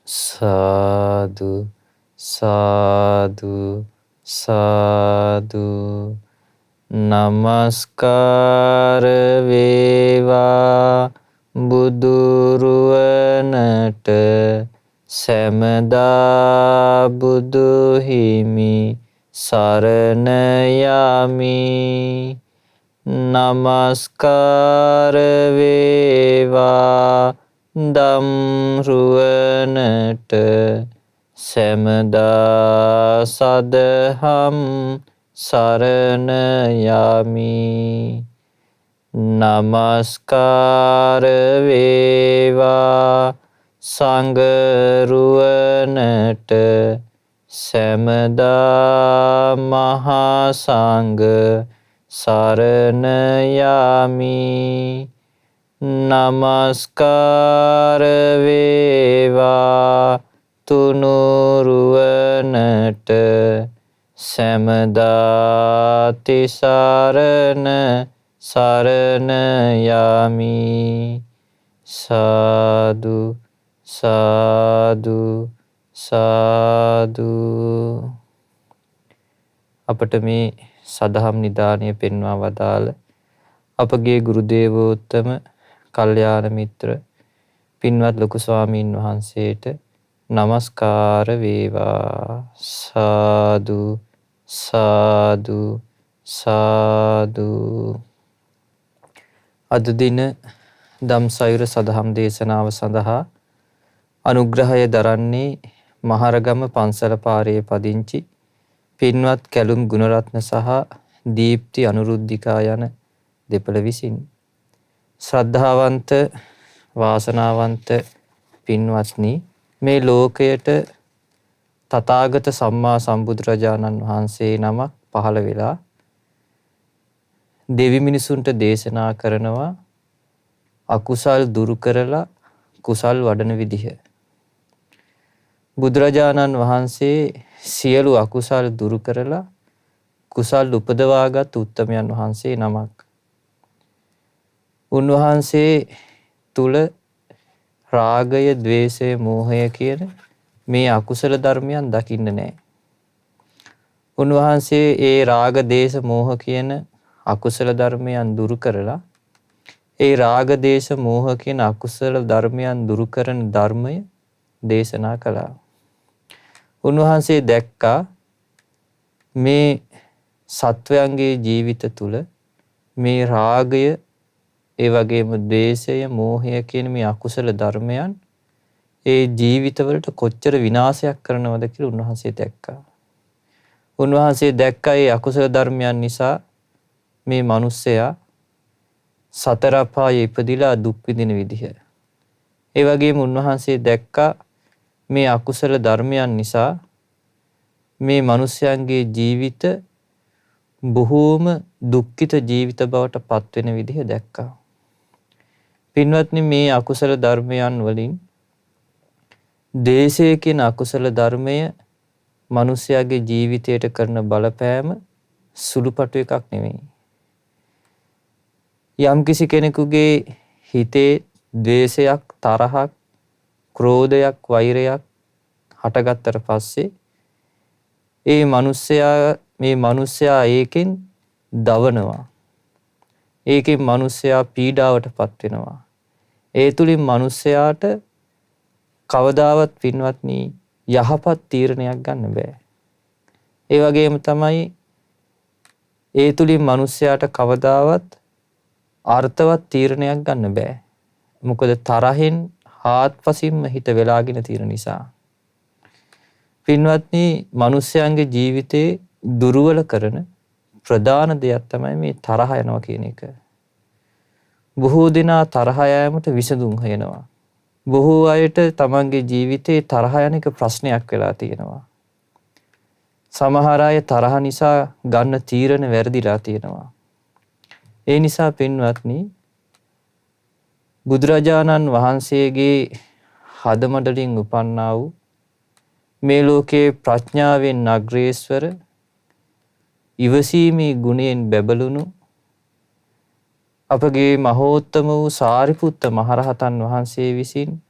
සාදු සාදු සාදු. නමස්කාර වේවා බුදුරුවනට සැමදා බුදු හිමි සරණ යමි. නමස්කාර වේවා ධම්රුවනට සැමදා සදහම් සරණ යමි. නමස්කාර වේවා සංඝරුවනට සැමදා මහා සංඝ සරණ යමි. නමස්කාර වේවා තුනුරුවනට සැමදා තිසරණ සරණ යමි. සාදු සාදු සාදු. අපට මේ සදහම් නිදානය පෙන්වා වදාළ අපගේ ගුරු දේවෝත්තම කල්යාණ මිත්‍ර පින්වත් ලොකු ස්වාමීන් වහන්සේට නමස්කාර වේවා. සාදු සාදු සාදු. අද දින ධම්සයුර සදහම් දේශනාව සඳහා අනුග්‍රහය දරන්නේ මහරගම පන්සල පාරේ පදිංචි පින්වත් කැලුම් ගුණරත්න සහ දීප්ති අනුරුද්ධිකා යන දෙපළ විසින්. ශ්‍රද්ධාවන්ත වාසනාවන්ත පින්වත්නි, මේ ලෝකයට තථාගත සම්මා සම්බුදුරජාණන් වහන්සේ නමක් පහළ වෙලා දෙවි මිනිසුන්ට දේශනා කරනවා අකුසල් දුරු කරලා කුසල් වඩන විදිහ. බුදුරජාණන් වහන්සේ සියලු අකුසල් දුරු කරලා කුසල් උපදවාගත් උත්තමයන් වහන්සේ නමක්. උන්වහන්සේ තුල රාගය, ద్వේෂය, මෝහය කියන මේ අකුසල ධර්මයන් දකින්න නැහැ. උන්වහන්සේ ඒ රාග, දේශ, මෝහ කියන අකුසල ධර්මයන් දුරු කරලා ඒ රාග, දේශ, මෝහ කියන අකුසල ධර්මයන් දුරු කරන ධර්මය දේශනා කළා. උන්වහන්සේ දැක්කා මේ සත්වයන්ගේ ජීවිත තුල මේ රාගය, ඒ වගේම ද්වේෂය, මෝහය කියන මේ අකුසල ධර්මයන් ඒ ජීවිතවලට කොච්චර විනාශයක් කරනවද කියලා උන්වහන්සේ දැක්කා. උන්වහන්සේ දැක්කා මේ අකුසල ධර්මයන් නිසා මේ මිනිස්සයා සතර අපායේ ඉපදිලා දුක් විඳින විදිහ. ඒ වගේම උන්වහන්සේ දැක්කා මේ අකුසල ධර්මයන් නිසා මේ මිනිස්යන්ගේ ජීවිත බොහෝම දුක්ඛිත ජීවිත බවට පත් වෙන විදිහ දැක්කා. පින්වත්නි, මේ අකුසල ධර්මයන් වලින් දේශය කියන අකුසල ධර්මය මිනිස්යාගේ ජීවිතයට කරන බලපෑම සුළුපටු එකක් නෙවෙයි. යම්කිසි කෙනෙකුගේ හිතේ ද්වේෂයක්, තරහක්, ක්‍රෝධයක්, වෛරයක් හටගත්තට පස්සේ ඒ මිනිස්සයා ඒකෙන් දවනවා. ඒකෙන් මිනිස්සයා පීඩාවටපත් වෙනවා. ඒ තුලින් මිනිස්සයාට කවදාවත් පින්වත්නි යහපත් තීරණයක් ගන්න බෑ. ඒ වගේම තමයි ඒ තුලින් මිනිස්සයාට කවදාවත් අර්ථවත් තීරණයක් ගන්න බෑ. මොකද තරහෙන් හාත්පසින්ම හිත වෙලාගෙන තියෙන නිසා. පින්වත්නි, මිනිස්යන්ගේ ජීවිතේ දුර්වල කරන ප්‍රධාන දෙයක් තමයි මේ තරහ යනවා කියන එක. බොහෝ දෙනා තරහ යෑමට විසඳුම් හොයනවා. බොහෝ අයට තමන්ගේ ජීවිතේ තරහ යන එක ප්‍රශ්නයක් වෙලා තියෙනවා. සමහර අය තරහ නිසා ගන්න තීරණ වැරදිලා තියෙනවා. ඒ නිසා පින්වත්නි, බුදුරජාණන් වහන්සේගේ හදමඩලින් උපන්නා වූ මේ ලෝකේ ප්‍රඥාවෙන් අග්‍රේස්වර, ඉවසීමේ ගුණයෙන් බැබළුණු අපගේ මහෝත්තම වූ සාරිපුත්ත මහරහතන් වහන්සේ විසින්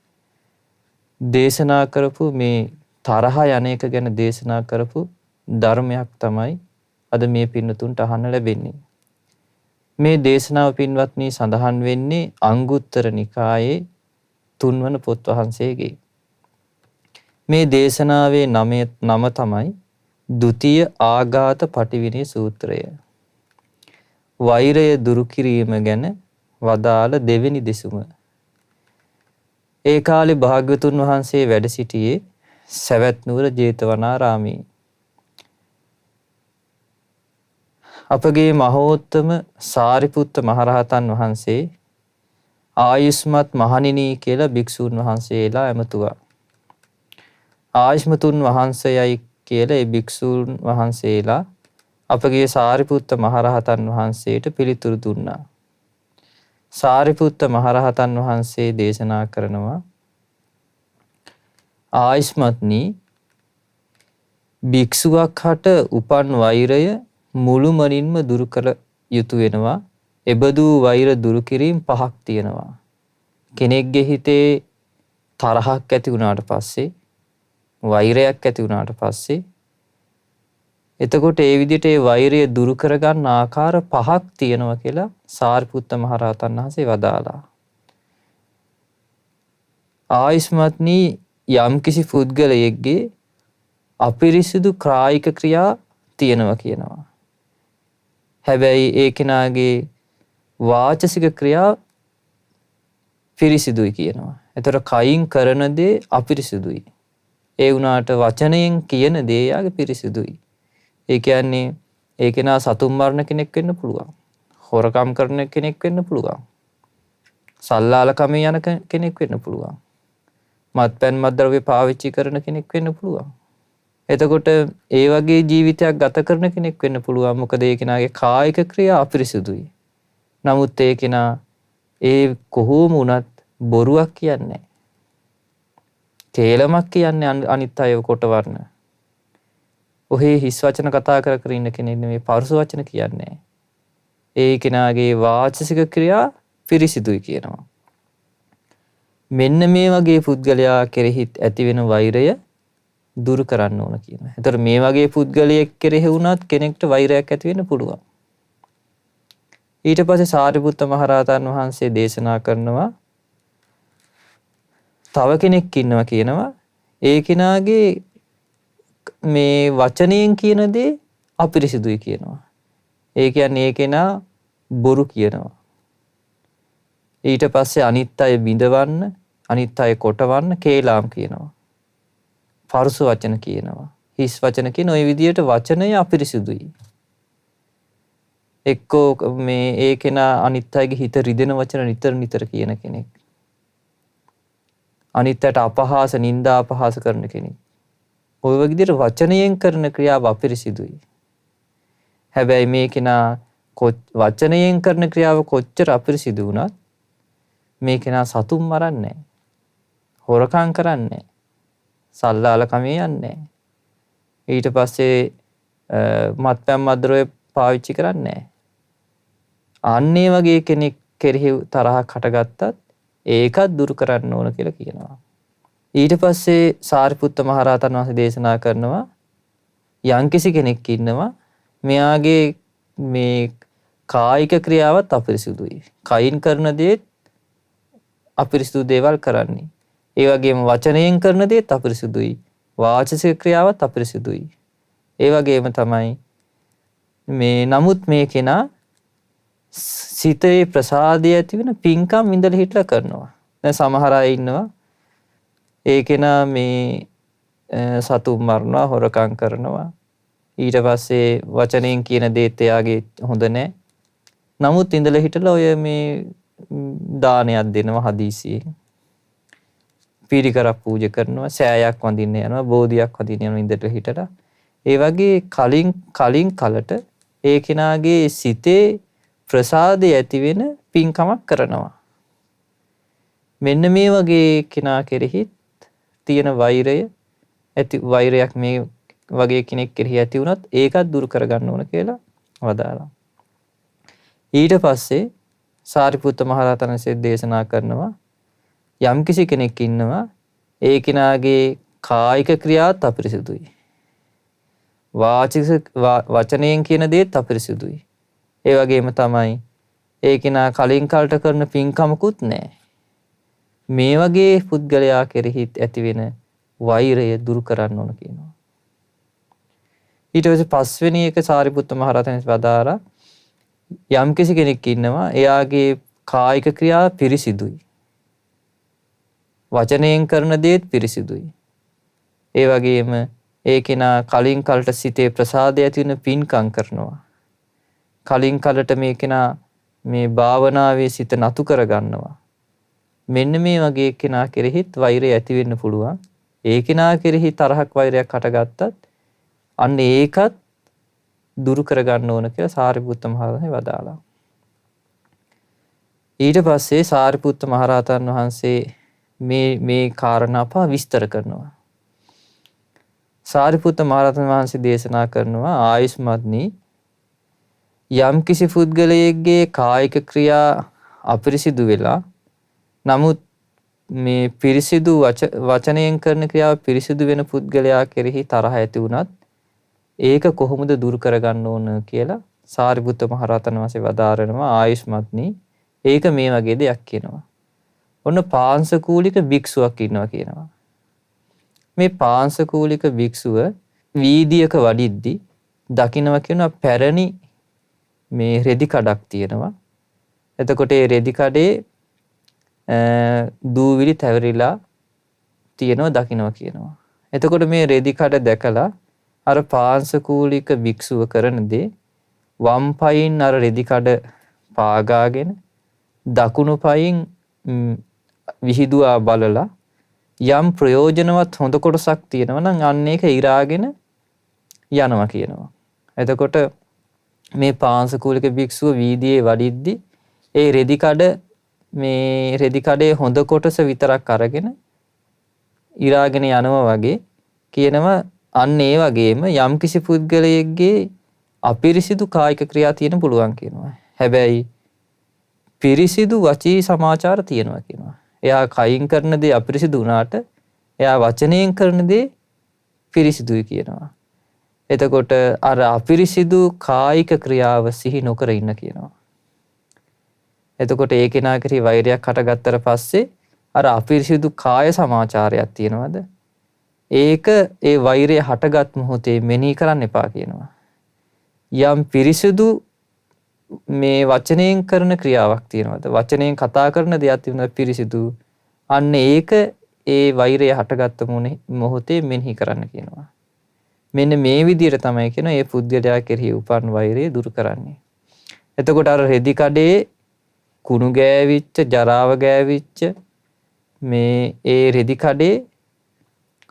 දේශනා කරපු මේ තරහ යන එක ගැන දේශනා කරපු ධර්මයක් තමයි අද මේ පින්නතුන්ට අහන්න ලැබෙන්නේ. මේ දේශනාව පින්වත්නි සඳහන් වෙන්නේ අංගුත්තර නිකායේ 3 වන පොත් වහන්සේගේ. මේ දේශනාවේ නම තමයි ဒုတိ ය ආඝාත පටිවිණය සූත්‍රය. වෛරය දුරු කිරීම ගැන වදාළ දෙවෙනි දෙසුම. ඒ කාලේ භාග්‍යවතුන් වහන්සේ වැඩ සිටියේ සවැත් නුවර ජේතවනාරාමයේ. අපගේ මහෝත්තම සාරිපුත්ත මහරහතන් වහන්සේ ආයුෂ්මත් මහණෙනි කියලා භික්ෂූන් වහන්සේලා ඇමතුවා. ආයුෂ්මතුන් වහන්සේයයි කියලා ඒ භික්ෂූන් වහන්සේලා අපගේ සාරිපුත්ත මහරහතන් වහන්සේට පිළිතුරු දුන්නා. සාරිපුත්ත මහරහතන් වහන්සේ දේශනා කරනවා ආයුෂ්මත්නි භික්ෂුවක් හට උපන් වෛරය මුළුමනින්ම දුරු කළ යුතු වෙනවා. එබඳු වෛර දුරු කිරීම පහක් තියෙනවා. කෙනෙක්ගේ හිතේ තරහක් ඇති වුණාට පස්සේ වෛරයක් ඇති වුණාට පස්සේ එතකොට ඒ විදිහට ඒ වෛරය දුරු කරගන්න ආකාර පහක් තියෙනවා කියලා සාරිපුත්ත මහරහතන් වහන්සේ වදාළා. ආයුෂ්මත්නි යම්කිසි පුද්ගලයෙක්ගේ අපිරිසිදු කායික ක්‍රියා තියෙනවා කියනවා. හැබැයි ඒ කෙනාගේ වාචසික ක්‍රියා පිරිසිදුයි කියනවා. ඒතර කයින් කරන දේ අපිරිසිදුයි. ඒ වුණාට වචනයෙන් කියන දේ යාගේ පිරිසිදුයි. ඒ කියන්නේ ඒ කෙනා සතුන් මරණ කෙනෙක් වෙන්න පුළුවන්. හොරකම් කරන කෙනෙක් වෙන්න පුළුවන්. සල්ලාලකමේ යන කෙනෙක් වෙන්න පුළුවන්. මත්පැන් මත්ද්‍රව්‍ය පාවිච්චි කරන කෙනෙක් වෙන්න පුළුවන්. එතකොට ඒ වගේ ජීවිතයක් ගත කරන කෙනෙක් වෙන්න පුළුවන්. මොකද ඒ කෙනාගේ කායික ක්‍රියා අපිරිසුදුයි. නමුත් ඒ කෙනා ඒ කොහොම වුණත් බොරුවක් කියන්නේ නැහැ. කේලමක් කියන්නේ අනිත් අයව කොටවන්න. ඔහේ හිස් වචන කතා කර කර ඉන්න කෙනෙක් නෙමෙයි පරුස වචන කියන්නේ. ඒ කෙනාගේ වාචසික ක්‍රියා පිරිසිදුයි කියනවා. මෙන්න මේ වගේ පුද්ගලයා කෙරෙහිත් ඇති වෙන වෛරය දුරු කරන්න ඕන කියනවා. ඒතර මේ වගේ පුද්ගලයෙක් කෙරෙහි වුණත් කෙනෙක්ට වෛරයක් ඇති වෙන්න පුළුවන්. ඊට පස්සේ සාරිපුත්ත මහරහතන් වහන්සේ දේශනා කරනවා තව කෙනෙක් ඉන්නවා කියනවා ඒ කෙනාගේ මේ වචනයෙන් කියන දේ අපිරිසිදුයි කියනවා. ඒ කියන්නේ ඒ කෙනා බොරු කියනවා. ඊට පස්සේ අනිත් අය බිඳවන්න, අනිත් අය කොටවන්න කේලාම් කියනවා. පරුස වචන කියනවා. හිස් වචන කියන ওই විදියට වචනය අපිරිසිදුයි. එක්කෝ මේ ඒ කෙනා අනිත් අයගේ හිත රිදෙන වචන නිතර කියන කෙනෙක්. අනිත් අයට අපහාස, නිନ୍ଦා අපහාස කරන කෙනෙක්. ඔය විදිහට වචනයෙන් කරන ක්‍රියාව අපිරිසිදුයි. හැබැයි මේ කෙනා වචනයෙන් කරන ක්‍රියාව කොච්චර අපිරිසිදු වුණත් මේ කෙනා සතුන් මරන්නේ නැහැ. හොරකම් කරන්නේ නැහැ. සල්ලාලකමේ යන්නේ නැහැ. ඊට පස්සේ මත්පැන් මද්ද්‍රව්‍ය පාවිච්චි කරන්නේ නැහැ. අන්නේ වගේ කෙනෙක් කෙරෙහි තරහක් හටගත්තත් ඒකත් දුරු කරන්න ඕන කියලා කියනවා. ඊට පස්සේ සාරිපුත්ත මහරහතන් වහන්සේ දේශනා කරනවා යම්කිසි කෙනෙක් ඉන්නවා මෙයාගේ මේ කායික ක්‍රියාවත් අපිරිසුදුයි. කයින් කරන දේත් අපිරිසුදු දේවල් කරන්නේ. ඒ වගේම වචනයෙන් කරන දේත් අපිරිසුදුයි. වාචසික ක්‍රියාවත් අපිරිසුදුයි. ඒ වගේම තමයි මේ නමුත් මේ කෙනා සිතේ ප්‍රසාදය ඇති වෙන පින්කම් ඉඳලා හිටලා කරනවා. දැන් සමහර අය ඉන්නවා ඒ කෙනා මේ සතුන් මරනවා, හොරකම් කරනවා. ඊට පස්සේ වචනයෙන් කියන දේත් එයාගේ හොඳ නැහැ. නමුත් ඉඳලා හිටලා ඔය මේ දානයක් දෙනවා හදිසියෙන්. පිරිකරක් පූජා කරනවා, සෑයක් වඳින්න යනවා, බෝධියක් වඳින්න යනවා ඉඳලා හිටලා. ඒ වගේ කලින් කලට ඒ කෙනාගේ සිතේ ප්‍රසාදය ඇති වෙන පින්කමක් කරනවා. මෙන්න මේ වගේ කෙනා කෙරෙහිත් තියෙන වෛරයක් මේ වගේ කෙනෙක් කෙරෙහි ඇති වුණත් ඒකත් දුරු කරගන්න ඕන කියලා වදාළා. ඊට පස්සේ සාරිපුත්ත මහරහතන් වහන්සේ දේශනා කරනවා යම්කිසි කෙනෙක් ඉන්නවා ඒ කෙනාගේ කායික ක්‍රියාත් අපිරිසිදුයි. වාචික වචනයෙන් කියන දේත් අපිරිසිදුයි. ඒ වගේම තමයි ඒ කෙනා කලින් කලට කරන පින්කමකුත් නැහැ. මේ වගේ පුද්ගලයා කෙරෙහි ඇතිවෙන වෛරය දුරු කරන්න ඕන කියනවා. ඊට පස්සේ පස්වෙනි එක සාරිපුත්ත මහ රහතන් වදාරා යම් කිසි කෙනෙක් ඉන්නවා එයාගේ කායික ක්‍රියා පිරිසිදුයි. වචනයෙන් කරන දේත් පිරිසිදුයි. ඒ වගේම ඒ කෙනා කලින් කලට සිතේ ප්‍රසාදය ඇති වෙන පින්කම් කරනවා. කලින් කලට මේ කෙනා මේ භාවනාවේ සිත නතු කර ගන්නවා. මෙන්න මේ වගේ කෙනා කෙරෙහිත් වෛරය ඇති වෙන්න පුළුවන්. ඒ කෙනා කෙරෙහි තරහක් වෛරයක් හටගත්තත් අන්න ඒකත් දුරු කර ගන්න ඕන කියලා සාරිපුත්ත මහ රහතන් වදාළා. ඊට පස්සේ සාරිපුත්ත මහ රහතන් වහන්සේ මේ කාරණා පහ විස්තර කරනවා. සාරිපුත්ත මහ රහතන් වහන්සේ දේශනා කරනවා ආයුෂ්මත්නි යම් කිසි පුද්ගලයෙක්ගේ කායික ක්‍රියා අපිරිසිදු වෙලා නමුත් මේ පිරිසිදු වචනයෙන් කරන ක්‍රියාව පිරිසිදු වෙන පුද්ගලයා කෙරෙහි තරහ ඇති වුණත් ඒක කොහොමද දුරු කරගන්න ඕන කියලා සාරිපුත්ත මහ රහතන් වහන්සේ වදාරනවා ආයුෂ්මත්නි ඒක මේ වගේ දෙයක් කියනවා. ඔන්න පාංශකූලික භික්ෂුවක් ඉන්නවා කියනවා. මේ පාංශකූලික භික්ෂුව වීදියක වඩිද්දි දකින්නවා කියනවා පැරණි මේ රෙදි කඩක් තියෙනවා. එතකොට ඒ රෙදි කඩේ දූවිලි තැවරිලා තියෙනවා දකින්නවා කියනවා. එතකොට මේ රෙදි කඩ දැකලා අර පාංශකූලික භික්ෂුව කරන දේ වම් පයින් අර රෙදි කඩ පාගාගෙන දකුණු පයින් විහිදුවා බලලා යම් ප්‍රයෝජනවත් හොඳ කොටසක් තියෙනවා නම් අන්න ඒක ඉරාගෙන යනවා කියනවා. එතකොට මේ පාංශකූලික භික්ෂුව වීදියේ වඩිද්දි ඒ රෙදි කඩේ හොඳ කොටස විතරක් අරගෙන ඉරාගෙන යනවා වගේ කියනවා. අන්න ඒ වගේම යම් කිසි පුද්ගලයෙක්ගේ අපිරිසිදු කායික ක්‍රියා තියෙන පුළුවන් කියනවා. හැබැයි පිරිසිදු වචී සමාචාර තියෙනවා කියනවා. එයා කයින් කරන දේ අපිරිසිදු වුණාට එයා වචනයෙන් කරන දේ පිරිසිදුයි කියනවා. එතකොට අර අපිරිසිදු කායික ක්‍රියාව සිහි නොකර ඉන්න කියනවා. එතකොට ඒ කෙනා කෙරෙහි වෛරයක් හටගත්තට පස්සේ අර අපිරිසිදු කාය සමාචාරයක් තියෙනවද? ඒක ඒ වෛරය හටගත් මොහොතේ මෙනෙහි කරන්න එපා කියනවා. යම් පිරිසිදු මේ වචනයෙන් කරන ක්‍රියාවක් තියෙනවද? වචනයෙන් කතා කරන දෙයක් තියෙනවද පිරිසිදු? අන්න ඒක ඒ වෛරය හටගත් මොහොතේ මෙනෙහි කරන්න කියනවා. මෙන්න මේ විදිහට තමයි කියනවා මේ පුද්ගලයා කෙරෙහි උපන් වෛරය දුරු කරන්නේ. එතකොට අර රෙදි කඩේ කුණු ගෑවිච්ච, ජරාව ගෑවිච්ච මේ ඒ රෙදි කඩේ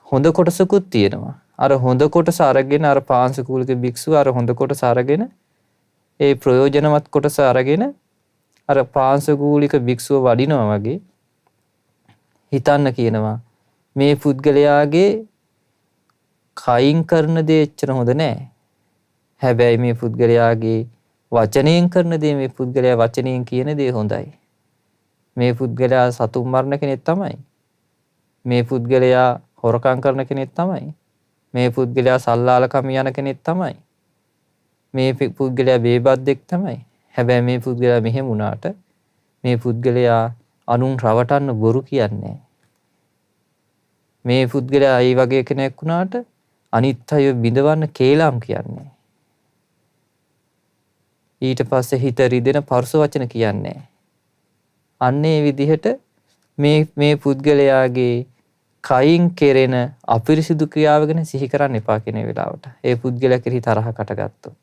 හොඳ කොටසකුත් තියෙනවා. අර හොඳ කොටස අරගෙන අර පාංශකූලික භික්ෂුව අර හොඳ කොටස අරගෙන ඒ ප්‍රයෝජනවත් කොටස අරගෙන අර පාංශකූලික භික්ෂුව වඩිනවා වගේ හිතන්න කියනවා. මේ පුද්ගලයාගේ කයින් කරන දේ එච්චර හොඳ නෑ. හැබැයි මේ පුද්ගලයාගේ වචනයෙන් කරන දේ මේ පුද්ගලයා වචනයෙන් කියන දේ හොඳයි. මේ පුද්ගලයා සතුන් මරණ කෙනෙක් තමයි. මේ පුද්ගලයා හොරකම් කරන කෙනෙක් තමයි. මේ පුද්ගලයා සල්ලාලකම යන කෙනෙක් තමයි. මේ පුද්ගලයා බේබද්දෙක් තමයි. හැබැයි මේ පුද්ගලයා මෙහෙම වුණාට මේ පුද්ගලයා අනුන් රවටන්න බොරු කියන්නේ. මේ පුද්ගලයා ඒ වගේ කෙනෙක් වුණාට අනිත් අය බිඳවන්න කේලම් කියන්නේ. ඊට පස්සේ හිත රිදෙන පරුස වචන කියන්නේ. අන්න ඒ විදිහට මේ පුද්ගලයාගේ කයින් කෙරෙන අපිරිසිදු ක්‍රියාව ගැන සිහි කරන්න එපා කියන වෙලාවට. ඒ පුද්ගලයා කෙරෙහි තරහකට ගත්තොත්.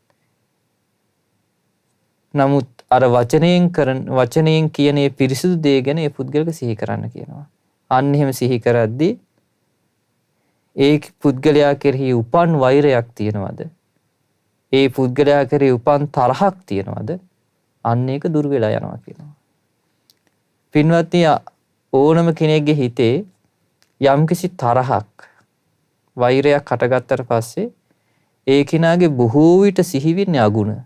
නමුත් අර වචනයෙන් කියන ඒ පිරිසිදු දේ ගැන ඒ පුද්ගලයාට සිහි කරන්න කියනවා. අන්න එහෙම සිහි කරද්දී ඒ පුද්ගලයා කෙරෙහි උපන් වෛරයක් තියනවද? ඒ පුද්ගලයා කෙරෙහි උපන් තරහක් තියනවද? අන්න ඒක දුර වෙලා යනවා කියනවා. පින්වත්නි, ඕනම කෙනෙක්ගේ හිතේ යම්කිසි තරහක් වෛරයක් හටගත්තට පස්සේ ඒ කෙනාගේ බොහෝ විට සිහි වෙන්නේ අගුණ.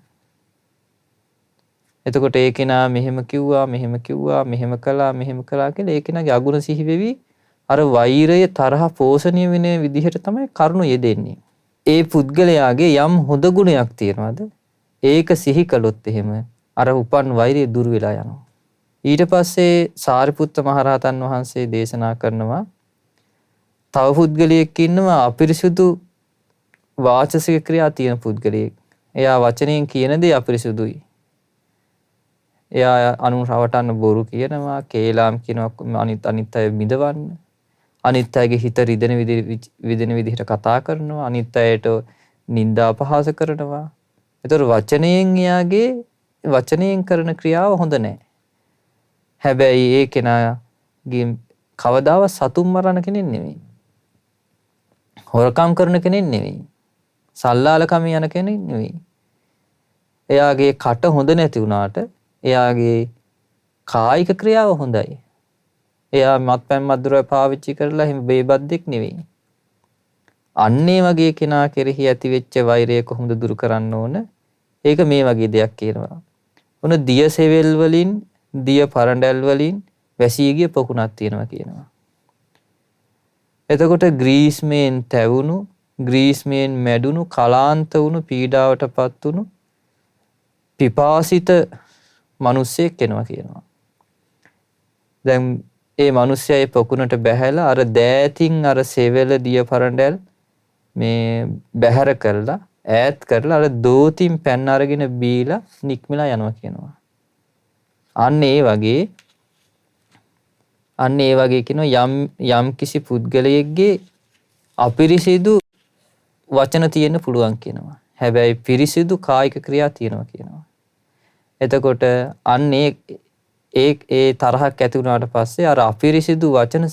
එතකොට ඒ කෙනා මෙහෙම කිව්වා, මෙහෙම කළා කියලා ඒ කෙනාගේ අගුණ සිහි වෙවි අර වෛරය තරහ පෝෂණය වෙන විදිහට තමයි කරුණු යෙදෙන්නේ. ඒ පුද්ගලයාගේ යම් හොඳ ගුණයක් තියනවාද ඒක සිහි කළොත් එහෙම අර උපන් වෛරය දුර වෙලා යනවා. ඊට පස්සේ සාරිපුත්ත මහරහතන් වහන්සේ දේශනා කරනවා තව පුද්ගලයෙක් ඉන්නවා අපිරිසුදු වාචසික ක්‍රියා තියෙන පුද්ගලයෙක්. එයා වචනයෙන් කියන දේ අපිරිසුදුයි. එයා අනුන් රවටන්න බොරු කියනවා, කේලාම් කියනවා, අනිත් අය මිදවන්න, අනිත් අයගේ හිත රිදෙන විදිහට කතා කරනවා, අනිත් අයට නිନ୍ଦා අපහාස කරනවා. ඒතර වචනයෙන් එයාගේ වචනයෙන් කරන ක්‍රියාව හොඳ නැහැ. හැබැයි ඒ කෙනාගේ කවදාවත් සතුන් මරණ කෙනෙක් නෙවෙයි. හොරකම් කරන කෙනෙක් නෙවෙයි. සල්ලාලකම යන කෙනෙක් නෙවෙයි. එයාගේ කට හොඳ නැති වුණාට එයාගේ කායික ක්‍රියාව හොඳයි. එයා මත්පැන් මත්ද්‍රව්‍ය පාවිච්චි කරලා හිම බේබද්දෙක් නෙවෙයි. අන්නේ වගේ කෙනා කෙරෙහි ඇති වෙච්ච වෛරය කොහොමද දුරු කරන්න ඕන? ඒක මේ වගේ දෙයක් කියනවා. උන දිය සෙවල් වලින්, දිය පරඬල් වලින් වැසී ගිය පොකුණක් තියෙනවා කියනවා. එතකොට ග්‍රීස්මෙන් තැවුණු, ග්‍රීස්මෙන් මැඩුණු, කලාන්ත වුණු, පීඩාවටපත් වුණු පිපාසිත මිනිස්සෙක් එනවා කියනවා. දැන් ඒ මිනිස්සයා ඒ පොකුණට බැහැලා අර දෑතින් අර සෙවල දිය පරඬල් මේ බැහැර කරලා ඈත් කරලා අර දෝතින් පැන් අරගෙන බීලා නික්මලා යනවා කියනවා. අන්න ඒ වගේ කියනවා යම් කිසි පුද්ගලයෙක්ගේ අපිරිසිදු වචන තියෙන්න පුළුවන් කියනවා. හැබැයි පිරිසිදු කායික ක්‍රියා තියෙනවා කියනවා. එතකොට අන්න ඒ තරහක් ඇති වුණාට පස්සේ අර අපිරිසිදු වචන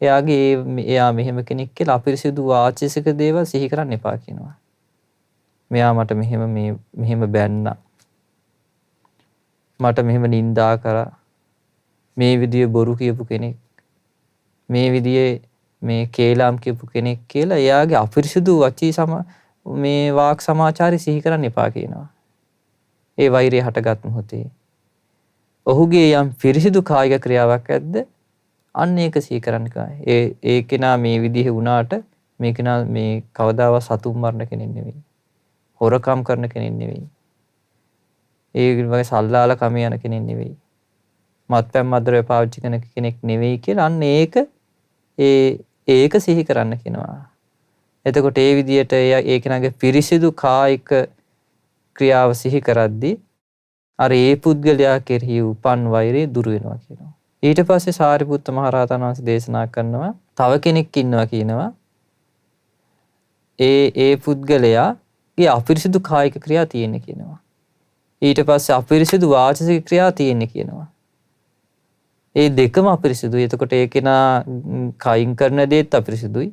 එයා මෙහෙම කෙනෙක් කියලා අපිරිසිදු වාචික දේවල් සිහි කරන්න එපා කියනවා. මෙයා මට මෙහෙම බැන්නා. මට මෙහෙම නිඳා කරා. මේ විදිය බොරු කියපු කෙනෙක්. මේ විදියේ මේ කේලාම් කියපු කෙනෙක් කියලා එයාගේ අපිරිසිදු මේ වාක් සමාචාරය සිහි කරන්න එපා කියනවා. ඒ වෛරය හටගත් මොහොතේ ඔහුගේ යම් පිරිසිදු කායික ක්‍රියාවක් ඇද්ද අන්න ඒක සිහි කරන්න කයි. ඒ කෙනා මේ විදිහේ වුණාට මේ කෙනා මේ කවදාවත් සතුන් මරණ කෙනෙක් නෙවෙයි. හොරකම් කරන කෙනෙක් නෙවෙයි. ඒ වගේ සල්ලාල කම යන කෙනෙක් නෙවෙයි. මත්පැන් මද්ද්‍රව්‍ය පාවිච්චි කරන කෙනෙක් නෙවෙයි කියලා අන්න ඒක සිහි කරන්න කියනවා. එතකොට ඒ විදිහට ඒ කෙනාගේ පිරිසිදු කායික ක්‍රියාව සිහි කරද්දී අර ඒ පුද්ගලයා කෙරෙහි උපන් වෛරය දුර වෙනවා කියනවා. ඊට පස්සේ සාරිපුත්ත මහරහතන් වහන්සේ දේශනා කරනවා තව කෙනෙක් ඉන්නවා කියනවා. ඒ පුද්ගලයාගේ අපිරිසිදු කායික ක්‍රියා තියෙන කියනවා. ඊට පස්සේ අපිරිසිදු වාචික ක්‍රියා තියෙන කියනවා. ඒ දෙකම අපිරිසිදුයි. එතකොට ඒ කෙනා කයින් කරන දේත් අපිරිසිදුයි.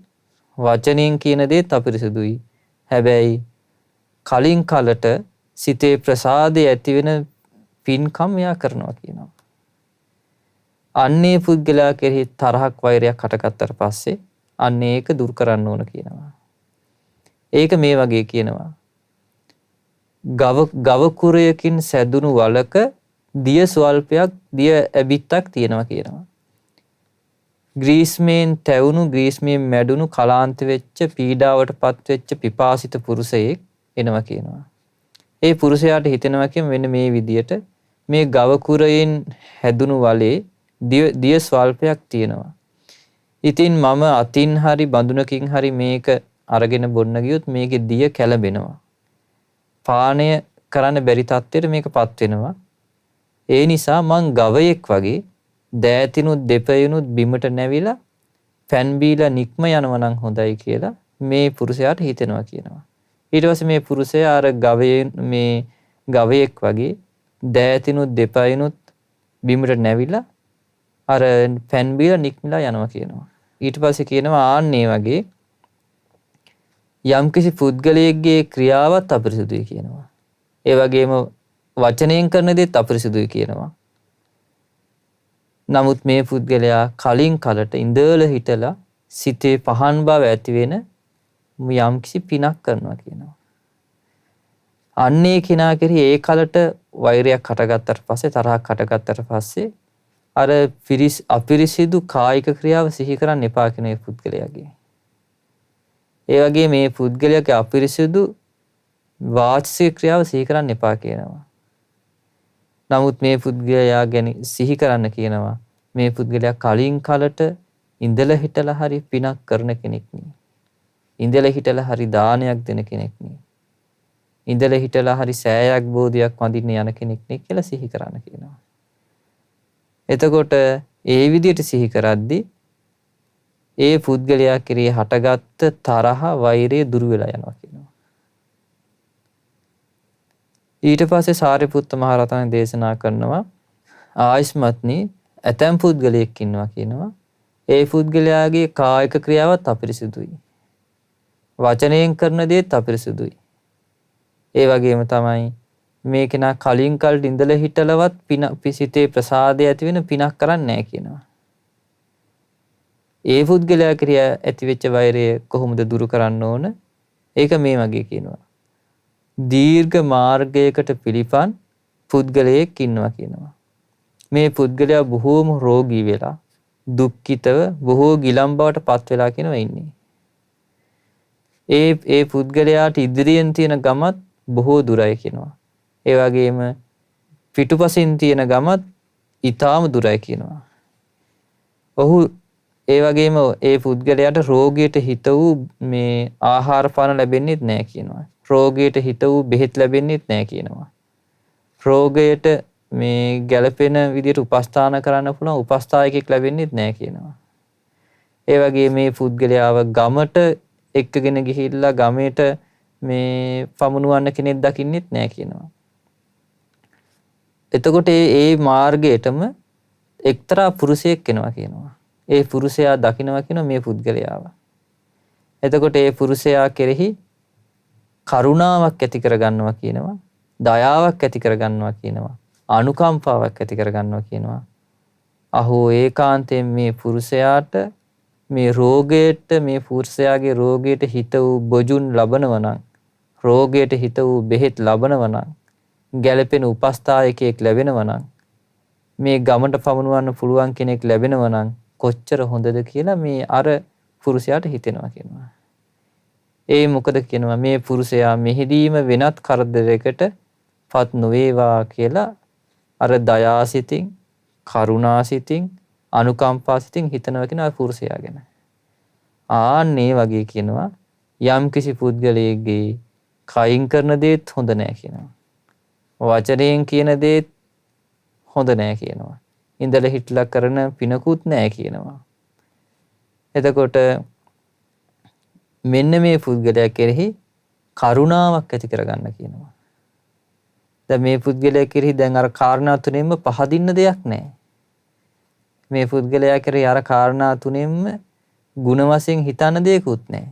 වචනයෙන් කියන දේත් අපිරිසිදුයි. හැබැයි කලින් කලට සිතේ ප්‍රසාදය ඇති වෙන පින්කම් එයා කරනවා කියනවා. අන්නේ පුද්ගලයා කෙරෙහි තරහක් වෛරයක් හටගත්තට පස්සේ අන්න ඒක දුරු කරන්න ඕන කියනවා. ඒක මේ වගේ කියනවා. ගව කුරයකින් සැදුණු වලක දිය ස්වල්පයක් දිය ඇබිත්තක් තියෙනවා කියනවා. ග්‍රීස්මෙන් තැවුණු, ග්‍රීස්මෙන් මැඩුණු, කලාන්ත වෙච්ච, පීඩාවටපත් වෙච්ච පිපාසිත පුරුෂයෙක් එනවා කියනවා. ඒ පුරුෂයාට හිතෙනවා කියම වෙන මේ විදියට මේ ගව කුරයෙන් හැදුණු වලේ දිය ස්වල්පයක් තියෙනවා. ඉතින් මම අතින් හරි බඳුනකින් හරි මේක අරගෙන බොන්න ගියොත් මේකේ දිය කැළඹෙනවා. පානය කරන්න බැරි තත්ත්වයට මේකපත් වෙනවා. ඒ නිසා මං ගවයෙක් වගේ දෑතිනුත් දෙපයනුත් බිමට නැවිලා පැන් බීලා නික්ම යනවා නම් හොඳයි කියලා මේ පුරුෂයාට හිතෙනවා කියනවා. ඊට පස්සේ මේ පුරුෂයා අර ගවයෙක් වගේ දෑතිනුත් දෙපයනුත් බිමට නැවිලා අර පැන් බීලා නික්මලා යනවා කියනවා. ඊට පස්සේ කියනවා ආන්නේ වගේ යම්කිසි පුද්ගලයෙක්ගේ ක්‍රියාවත් අපිරිසුදුයි කියනවා. ඒ වගේම වචනයෙන් කරන දේත් අපිරිසුදුයි කියනවා. නමුත් මේ පුද්ගලයා කලින් කලට ඉඳලා හිටලා සිතේ පහන් බව ඇති වෙන යම්කිසි පිනක් කරනවා කියනවා. අන්නේ කෙනා කෙරෙහි ඒ කලට වෛරයක් හටගත්තට පස්සේ තරහක් හටගත්තට පස්සේ අර අපිරිසිදු කායික ක්‍රියාව සිහි කරන්න එපා කියන ඒ පුද්ගලයාගේ. ඒ වගේ මේ පුද්ගලයාගේ අපිරිසිදු වාචික ක්‍රියාව සිහි කරන්න එපා කියනවා. නමුත් මේ පුද්ගලයා ගැන සිහි කරන්න කියනවා. මේ පුද්ගලයා කලින් කලට ඉඳලා හිටලා හරි පිනක් කරන කෙනෙක් නේ. ඉඳලා හිටලා හරි දානයක් දෙන කෙනෙක් නේ. ඉඳලා හිටලා හරි සෑයක් බෝධියක් වඳින්න යන කෙනෙක් නේ කියලා සිහි කරන්න කියනවා. එතකොට ඒ විදිහට සිහි කරද්දී ඒ පුද්ගලයා කෙරෙහි හටගත්ත තරහ වෛරය දුරු වෙලා යනවා කියනවා. ඊට පස්සේ සාරිපුත්ත මහ රහතන් දේශනා කරනවා ආයස්මත්නි ඇතැම් පුද්ගලයෙක් ඉන්නවා කියනවා. ඒ පුද්ගලයාගේ කායික ක්‍රියාවත් අපිරිසුදුයි. වචනයෙන් කරන දේත් අපිරිසුදුයි. ඒ වගේම තමයි මේ කෙනා කලින් කල්ට ඉඳලා හිටලවත් පිසිතේ ප්‍රසාදය ඇති වෙන පිනක් කරන්නේ නැහැ කියනවා. ඒ පුද්ගලයා ක්‍රියා ඇති වෙච්ච වෛරය කොහොමද දුරු කරන්න ඕන? ඒක මේ වගේ කියනවා. දීර්ඝ මාර්ගයකට පිළිපන් පුද්ගලයෙක් ඉන්නවා කියනවා. මේ පුද්ගලයා බොහෝම රෝගී වෙලා දුක්ඛිතව බොහෝ ගිලම් බවට පත් වෙලා කියනවා ඉන්නේ. ඒ පුද්ගලයාට ඉදිරියෙන් තියෙන ගමත් බොහෝ දුරයි කියනවා. ඒ වගේම පිටුපසින් තියෙන ගමත් ඊටාම දුරයි කියනවා. ඔහු ඒ වගේම ඒ පුද්ගලයාට රෝගයට හිත වූ මේ ආහාර පාන ලැබෙන්නේ නැහැ කියනවා. රෝගයට හිත වූ බෙහෙත් ලැබෙන්නේ නැහැ කියනවා. රෝගයට මේ ගැළපෙන විදිහට උපස්ථාන කරන්න පුළුවන් උපස්ථායකෙක් ලැබෙන්නේ නැහැ කියනවා. ඒ වගේ මේ පුද්ගලයාව ගමට එක්කගෙන ගිහිල්ලා ගමේට මේ පමුණුවන්න කෙනෙක් දකින්නෙත් නැහැ කියනවා. එතකොට ඒ මාර්ගයටම එක්තරා පුරුෂයෙක් එනවා කියනවා. ඒ පුරුෂයා දකින්නවා කියන මේ පුද්ගලයාව. එතකොට ඒ පුරුෂයා කෙරෙහි කරුණාවක් ඇති කරගන්නවා කියනවා. දයාවක් ඇති කරගන්නවා කියනවා. අනුකම්පාවක් ඇති කරගන්නවා කියනවා. අහෝ ඒකාන්තයෙන් මේ පුරුෂයාට මේ රෝගයට මේ පුරුෂයාගේ රෝගයට හිත වූ බොජුන් ලබනවා නම් රෝගයට හිත වූ බෙහෙත් ලබනවා නම් ගැළපෙන උපස්ථායකයෙක් ලැබෙනවා නම් මේ ගමට පමුණවන්න පුළුවන් කෙනෙක් ලැබෙනවා නම් කොච්චර හොඳද කියලා මේ අර පුරුෂයාට හිතෙනවා කියනවා. ඒ මොකද කියනවා මේ පුරුෂයා මෙහිදීම වෙනත් කරදරයකට පත් නොවේවා කියලා අර දයාසිතින් කරුණාසිතින් අනුකම්පාසිතින් හිතනවා කියන අර පුරුෂයා ගැන. ආන්නේ වගේ කියනවා යම් කිසි පුද්ගලයෙක්ගේ කයින් කරන දේත් හොඳ නැහැ කියනවා. වචනයෙන් කියන දේත් හොඳ නැහැ කියනවා. ඉඳලා හිටලා කරන පිනකුත් නැහැ කියනවා. එතකොට මෙන්න මේ පුද්ගලයා කෙරෙහි කරුණාවක් ඇති කරගන්න කියනවා. දැන් මේ පුද්ගලයා කෙරෙහි දැන් අර කාරණා තුනෙන්ම පහදින්න දෙයක් නැහැ. මේ පුද්ගලයා කෙරෙහි අර කාරණා තුනෙන්ම ಗುಣ වශයෙන් හිතන දෙයක්වත් නැහැ.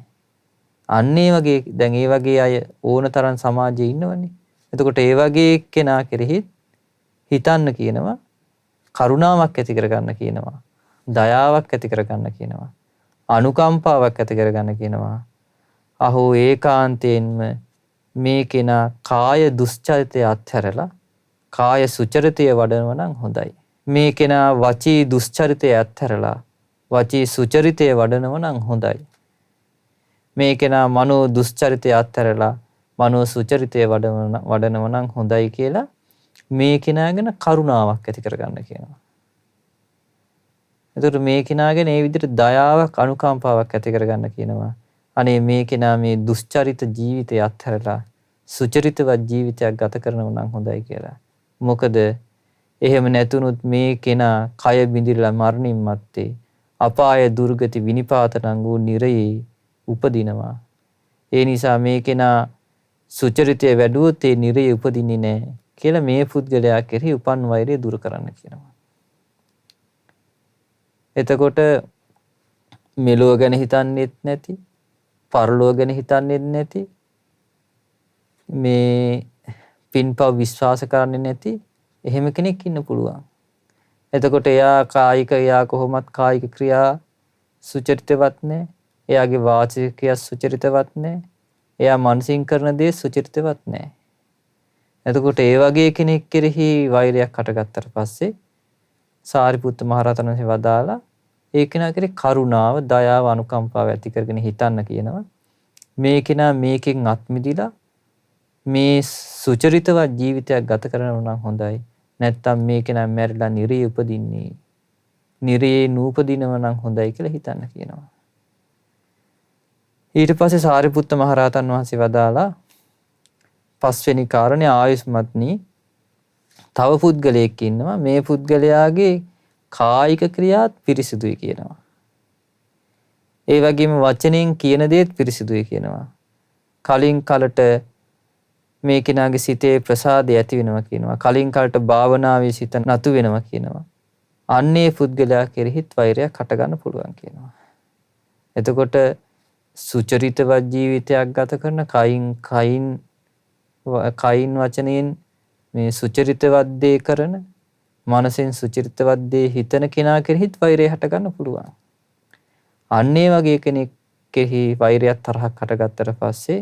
අන්න ඒ වගේ දැන් ඒ වගේ අය ඕන තරම් සමාජයේ ඉන්නවනේ. එතකොට ඒ වගේ කෙනා කෙරෙහි හිතන්න කියනවා කරුණාවක් ඇති කරගන්න කියනවා. දයාවක් ඇති කරගන්න කියනවා. අනුකම්පාවක් ඇති කරගන්න කියනවා. අහෝ ඒකාන්තයෙන්ම මේ කෙනා කාය දුස්චරිතය අත්හැරලා කාය සුචරිතය වඩනවා නම් හොඳයි. මේ කෙනා වචී දුස්චරිතය අත්හැරලා වචී සුචරිතය වඩනවා නම් හොඳයි. මේ කෙනා මනෝ දුස්චරිතය අත්හැරලා මනෝ සුචරිතය වඩනවා නම් හොඳයි කියලා මේ කෙනා ගැන කරුණාවක් ඇති කරගන්න කියනවා. එතකොට මේ කෙනා ගැන මේ විදිහට දයාවක් අනුකම්පාවක් ඇති කරගන්න කියනවා. අනේ මේ කෙනා මේ දුස්චරිත ජීවිතය අත්හැරලා සුචරිතවත් ජීවිතයක් ගත කරනවා නම් හොඳයි කියලා. මොකද එහෙම නැතුනොත් මේ කෙනා කය බිඳිරලා මරණින් මත්තේ අපාය දුර්ගති විනිපාතණං වූ නිරයේ උපදිනවා. ඒ නිසා මේ කෙනා සුචරිතය වැඩුවොත් ඒ නිරයේ උපදින්නේ නැහැ කියලා මේ පුද්ගලයා කෙරෙහි උපන් වෛරය දුරු කරන්න කියනවා. එතකොට මෙලොව ගැන හිතන්නේත් නැති, පරලොව ගැන හිතන්නේත් නැති, මේ පින්පව් විශ්වාස කරන්නේ නැති එහෙම කෙනෙක් ඉන්න පුළුවන්. එතකොට එයා කොහොමත් කායික ක්‍රියා සුචරිතවත් නැහැ. එයාගේ වාචික ක්‍රියා සුචරිතවත් නැහැ. එයා මනසින් කරන දේ සුචරිතවත් නැහැ. එතකොට ඒ වගේ කෙනෙක් කෙරෙහි වෛරයක් හටගත්තට පස්සේ සාරිපුත්ත මහරහතන් වහන්සේ වදාලා ඒ කෙනා කෙරේ කරුණාව, දයාව, අනුකම්පාව ඇති කරගෙන හිතන්න කියනවා. මේ කෙනා මේකෙන් අත් මිදිලා මේ සුචරිතවත් ජීවිතයක් ගත කරනවා නම් හොඳයි. නැත්තම් මේ කෙනා මැරිලා නිරේ උපදින්නේ. නිරේ නූපදිනව නම් හොඳයි කියලා හිතන්න කියනවා. ඊට පස්සේ සාරිපුත්ත මහරහතන් වහන්සේ වදාලා පස්වෙනි කාරණේ ආයුෂ්මත්නි තව පුද්ගලයෙක් ඉන්නවා. මේ පුද්ගලයාගේ කායික ක්‍රියාත් පිරිසිදුයි කියනවා. ඒ වගේම වචනෙන් කියන දේත් පිරිසිදුයි කියනවා. කලින් කලට මේ කෙනාගේ සිතේ ප්‍රසාදය ඇති වෙනවා කියනවා. කලින් කලට භාවනාවේ සිත නතු වෙනවා කියනවා. අන්නේ පුද්ගලයා කෙරෙහිත් වෛරයක් හටගන්න පුළුවන් කියනවා. එතකොට සුචරිතවත් ජීවිතයක් ගත කරන කයින් වචනයෙන් මේ සුචරිතවත් දේ කරන මනසෙන් සුචරිතවත් දේ හිතන කෙනා කෙරෙහිත් වෛරය හටගන්න පුළුවන්. අන්නේ වගේ කෙනෙක් කෙරෙහි වෛරයක් තරහක් හටගත්තට පස්සේ